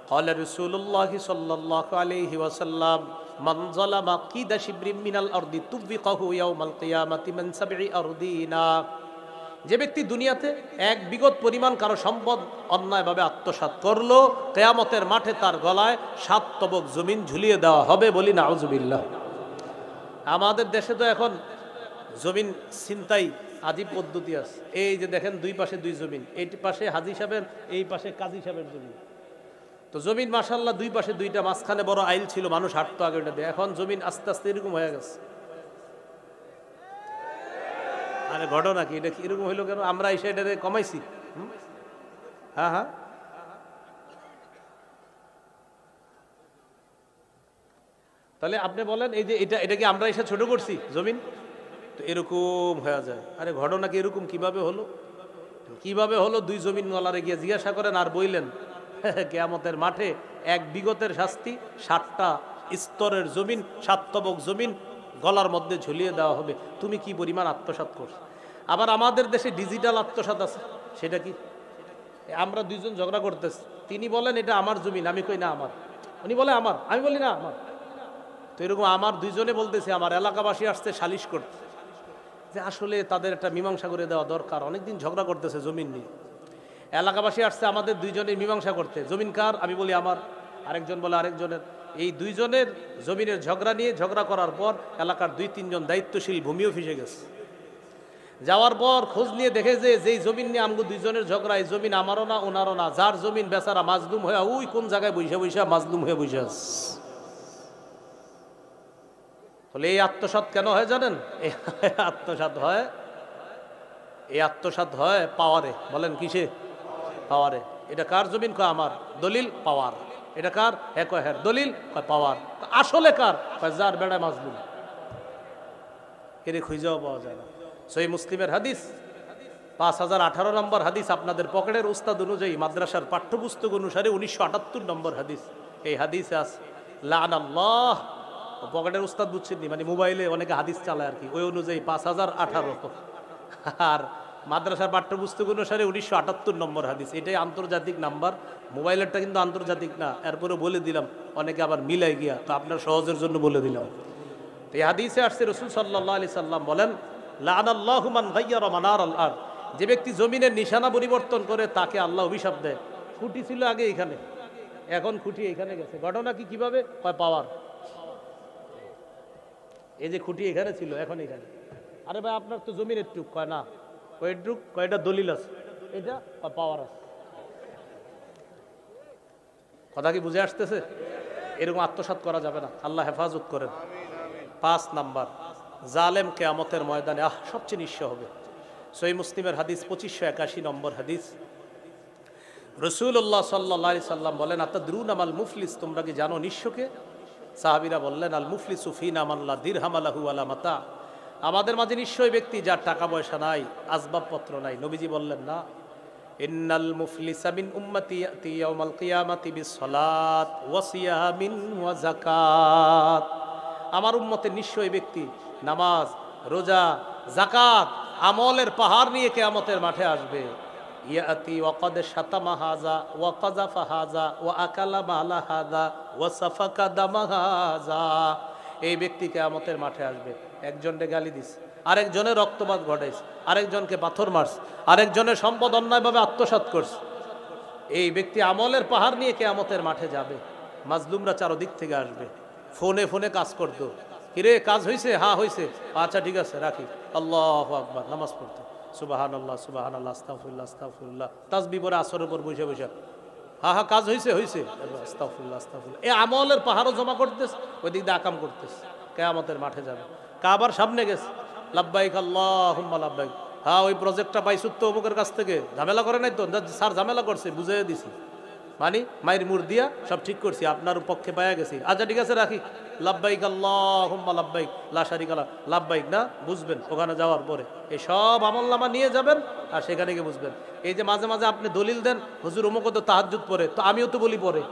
ক্বালা রাসূলুল্লাহ সাল্লাল্লাহু আলাইহি ওয়াসাল্লাম, মান যালামা কিদা শিবরিম মিনাল আরদি তুবিকাহু ইয়াউমাল কিয়ামাতি মান সাবঈ আরদিনা, যে ব্যক্তি দুনিয়াতে এক বিগত পরিমাণ কারো সম্পদ অন্যায়ভাবে আত্মসাৎ করলো, কিয়ামতের মাঠে তার গলায় 7 তবক জমিন ঝুলিয়ে দেওয়া হবে। বলি নাউজুবিল্লাহ। আমাদের দেশে তো এখন জমিন ছিনতাই আজীব পদ্ধতি আছে। এই যে দেখেন, 2 পাশে 2 জমিন, এই পাশে হাজী সাহেবের, এই পাশে কাজী সাহেবের জমিন। তো জমিন মাশাআল্লাহ 2 পাশে 2টা, মাঝখানে বড় আইল ছিল, মানুষ হাঁটতো আগে ওটা দিয়ে। এখন জমিন আস্তে আস্তে এরকম হয়ে গেছে। আরে ঘটনা কি, এটা এরকম হইলো কেন? আমরা এসে এটাকে কমাইছি। হ্যাঁ হ্যাঁ, তাহলে আপনি বলেন, এই যে এটা কি আমরা এসে ছোট করছি জমিন? তো এরকম হয়ে যায়। আরে ঘটনা কি এরকম কিভাবে হলো? কিভাবে হলো? 2 জমিন ওয়ালারে গিয়ে জিজ্ঞাসা করেন আর বইলেন, কিয়ামতের মাঠে এক বিগতের শাস্তি 7টা স্তরের জমিন, 7 তবক জমিন গলার মধ্যে ঝুলিয়ে দেওয়া হবে। তুমি কি পরিমাণ আত্মসাৎ করছো? আবার আমাদের দেশে ডিজিটাল আত্মসাৎ আছে। সেটা কি? আমরা 2 জন ঝগড়া করতেছি, তিনি বলেন এটা আমার জমিন, আমি কই না আমার, উনি বলে আমার, আমি বলি না আমার। তো এরকম আমার 2 জনে বলতেছে, আমার এলাকাবাসী আসছে সালিশ করতে, যে আসলে তাদের একটা মীমাংসা করে দেওয়া দরকার। অনেকদিন ঝগড়া করতেছে জমিন নিয়ে। এলাকাবাসী আসছে আমাদের 2 জনের মীমাংসা করতে। জমিন কার? আমি বলি আমার, আরেকজন বলে আরেকজনের। এই 2 জনের জমিনের ঝগড়া নিয়ে ঝগড়া করার পর এলাকার 2-3 জন দায়িত্বশীল ভূমি অফিসে গেছে। যাওয়ার পর খোঁজ নিয়ে দেখে যে যেই জমিন নিয়ে আমগো 2 জনের ঝগড়া, এই জমিন আমারও না ওনারও না, যার জমিন বেচারা মাজলুম হয়ে ওই কোন জায়গায় বৈশা বৈশা মাজলুম হয়ে বৈশা। তাহলে এই আত্মসাৎ কেন হয় জানেন? এই আত্মসাৎ হয় পাওয়ারে। বলেন কিসে? পাওয়ারে। এটা কার জমিন? কয় আমার। দলিল পাওয়ার। এটা কার? কয় হ্যাঁ। দলিল কয় পাওয়ার। আসলে কার? কয় যার বেড়ায় মাজলুম। এরে খুঁজেও পাওয়া যায় না। সহিহ মুসলিমের হাদিস 5018 নম্বর হাদিস, আপনাদের পকেটের উস্তাদ অনুযায়ী মাদ্রাসার পাঠ্যপুস্তক অনুসারে 1978 নম্বর হাদিস। এই হাদিসে আছে লাআনাল্লাহ। পকেটের উস্তাদ বুঝছেন নি, মানে মোবাইলে অনেকে হাদিস চালায় আর কি, ওই অনুযায়ী 5018। আর মাদ্রাসার পাঠ্যপুস্তক অনুসারে 1978 নম্বর হাদিস। এটাই আন্তর্জাতিক নাম্বার। মোবাইলেরটা কিন্তু আন্তর্জাতিক না, এরপরে বলে দিলাম, অনেকে আবার মিলাই গিয়া, তো আপনার সহজের জন্য বলে দিলাম। তো এই হাদিসে আসছে রাসূল সাল্লাল্লাহু আলাইহি সাল্লাম বলেন লাআনাল্লাহু মান গায়্যারা মানারাল আরদ। যে ব্যক্তি জমিনের নিশানা পরিবর্তন করে তাকে আল্লাহ অভিশাপ দেয়। খুঁটি ছিল আগে এখানে, এখন খুঁটি এখানে গেছে। ঘটনা কি? কিভাবে? কয় পাওয়ার। এই যে খুঁটি এখানে ছিল, এখন এখানে। আরে ভাই আপনার তো জমির একটু, কয় না কয়েকটুক, কয়টা দলিল আছে, এটা পাওয়ার আছে। কথা কি বুঝে আসতেছে? এরকম আত্মসাৎ করা যাবে না, আল্লাহ হেফাজত করেন। 5 নাম্বার, জালেম কিয়ামতের ময়দানে সবচেয়ে নিঃস্ব হবে। সহিহ মুসলিমের হাদিস 2581 নম্বর হাদিস। রাসূলুল্লাহ সাল্লাল্লাহু আলাইহি সাল্লাম বলেন আতাদরুনা মাল মুফলিস, তোমরা কি জানো নিঃস্বকে? সাহাবীরা বললেন আল মুফলিসু ফিনা মান লা দিরহাম লাহু ওয়ালা মাতা। আমাদের মাঝে নিঃস্ব ব্যক্তি যার টাকা পয়সা নাই, আসবাবপত্র নাই। নবীজি বললেন না, ইন্নাল মুফলিসা মিন উম্মতি ইয়াতি ইয়াউমাল কিয়ামাতি বিসসালাত ওয়া সিয়ামিন ওয়া যাকাত। আমার উম্মতের নিঃস্ব ব্যক্তি নামাজ, রোজা, যাকাত, আমলের পাহাড় নিয়ে কিয়ামতের মাঠে আসবে। ইয়াতি ওয়া কদ শাতামা হাযা ওয়া কাযাফা হাযা ওয়া আকালা মালা হাযা ওয়া সাফাকা দামা হাযা। এই ব্যক্তি কিয়ামতের মাঠে আসবে, একজনকে গালি দিস, আরেকজনের রক্তপাত ঘটাইছে, আরেকজনকে পাথর মারস, আরেকজনের সম্পদ অন্যায়ভাবে আত্মসাৎ করছে। এই ব্যক্তি আমলের পাহাড় নিয়ে কিয়ামতের মাঠে যাবে। মাজলুমরা চারদিক থেকে আসবে, ফোনে ফোনে কাজ করতো, কিরে কাজ হয়েছে? হ্যাঁ হয়েছে, আচ্ছা ঠিক আছে রাখি, আল্লাহু আকবার, নামাজ পড়তো, সুবহানাল্লাহ সুবহানাল্লাহ, আস্তাগফিরুল্লাহ আস্তাগফিরুল্লাহ, তাসবিহ পড়ে আসরের উপর বসে বসে, হ্যাঁ হ্যাঁ কাজ হয়েছে হয়েছে, আস্তাগফিরুল্লাহ আস্তাগফিরুল্লাহ। এই আমলের পাহাড়ও জমা করতেছে, ওই দিক দিয়ে আকাম করতেছে, কিয়ামতের মাঠে যাবে। কাবার সামনে গেছে, লাব্বাইক আল্লাহুম্মা লাব্বাইক, হ্যাঁ ওই প্রজেক্টটা পাইছো তো অমুকের কাছ থেকে, ঝামেলা করে নাই তো? স্যার ঝামেলা করছে, বুঝিয়ে দিছি, মানে মায়ের মুর দিয়া সব ঠিক করছি, আপনার পক্ষে পাইয়া গেছি, আচ্ছা ঠিক আছে রাখি, লাব্বাইক আল্লাহুম্মা লাব্বাইক লা শারিকা লাক, লাব্বাইক না বুঝবেন ওখানে যাওয়ার পরে, এই সব আমলনামা নিয়ে যাবেন আর সেখানে গিয়ে বুঝবেন। এই যে মাঝে মাঝে আপনি দলিল দেন, হুজুর অমুকে তো তাহাজ্জুদ পড়ে, তো আমিও তো বলি পড়ে,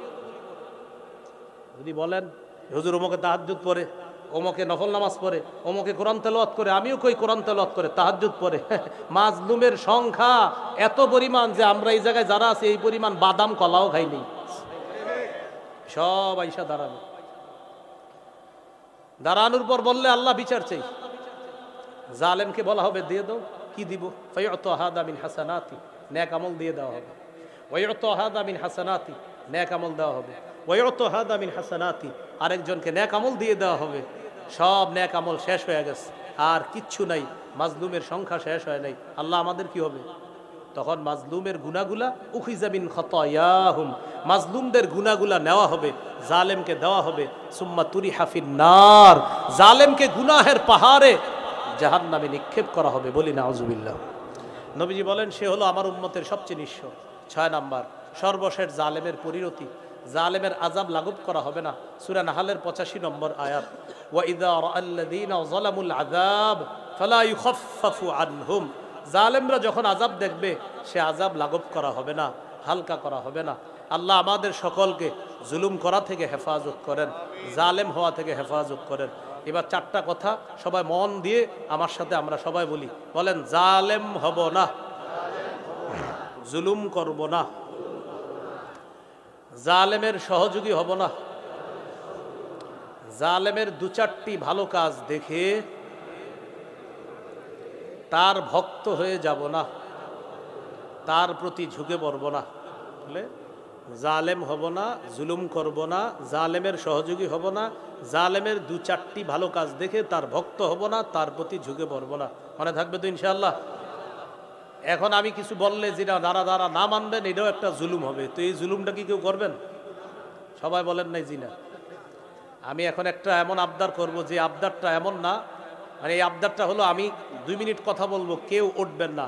যদি বলেন হুজুর অমুকে তাহাজ্জুদ পড়ে, ওমকে নফল নামাজ পড়ে, ওমকে কোরআন তেলাওয়াত করে, আমিও কই কোরআন তেলাওয়াত করে, তাহাজ্জুদ পড়ে। মাজলুমের সংখ্যা এত পরিমাণ যে আমরা এই জায়গায় যারা আছি এই পরিমাণ বাদাম কলাও খাইনি। সব আইসা দাঁড়ানো, দাঁড়ানোর পর বললে আল্লাহ বিচার চাই। জালেমকে বলা হবে দিয়ে দাও, কি দিব? ফায়ুতু হাদা মিন হাসানাতি, নেক আমল দিয়ে দেওয়া হবে। ওয়ায়ুতু হাদা মিন হাসানাতি, নেক আমল দেওয়া হবে। ওয়ায়ুতু হাদা মিন হাসানাতি, আরেকজনকে নেক আমল দিয়ে দেওয়া হবে। সব নেক আমল শেষ হয়ে গেছে, আর কিচ্ছু নাই, মাজলুমের সংখ্যা শেষ হয় নাই। আল্লাহ আমাদের কি হবে তখন? মাজলুমের গুনাহগুলা উখিযা মিন খাতায়াহুম, মাজলুমদের গুনাহগুলা নেওয়া হবে, জালেমকে দেওয়া হবে। সুম্মা তুরিহা ফিন নার, জালেমকে গুনাহের পাহাড়ে জাহান্নামে নিক্ষেপ করা হবে। বলি নাউজুবিল্লাহ। নবীজি বলেন সে হলো আমার উম্মতের সবচেয়ে নিঃস্ব। 6 নাম্বার, সর্বশেষ জালেমের পরিণতি, জালেমের আযাব লাঘব করা হবে না। সূরা নাহলের 85 নম্বর আয়াত, ওয়া ইযা রাআল্লাযীনা যালামুল আযাব ফালা ইউখাফফাফু আনহুম, জালেমরা যখন আযাব দেখবে সে আযাব লাঘব করা হবে না, হালকা করা হবে না। আল্লাহ আমাদের সকলকে জুলুম করা থেকে হেফাজত করেন, জালেম হওয়া থেকে হেফাজত করেন। এবার 4টা কথা সবাই মন দিয়ে আমার সাথে আমরা সবাই বলি, বলেন জালেম হব না, জুলুম করব না, জালেমের সহযোগী হব না, জালেমের 2-4টি ভালো কাজ দেখে তার ভক্ত হয়ে যাব না, তার প্রতি ঝুঁকে পড়ব না। বলে জালেম হব না, জুলুম করব না, জালেমের সহযোগী হব না, জালেমের 2-4টি ভালো কাজ দেখে তার ভক্ত হব না, তার প্রতি ঝুঁকে পড়ব না। মনে থাকবে তো ইনশাআল্লাহ? এখন আমি কিছু বললে যেটা যারা না মানবেন এটাও একটা জুলুম হবে, তো এই জুলুমটা কি কেউ করবেন? সবাই বলেন নাই জি না। আমি এখন একটা এমন আবদার করব যে আবদারটা এমন না, মানে এই আবদারটা হলো আমি 2 মিনিট কথা বলবো, কেউ উঠবেন না,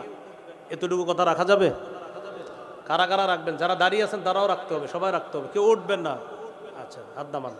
এতটুকু কথা রাখা যাবে? কারা কারা রাখবেন? যারা দাঁড়িয়ে আছেন তারাও রাখতে হবে, সবাই রাখতে হবে, কেউ উঠবেন না। আচ্ছা, হাত নামান।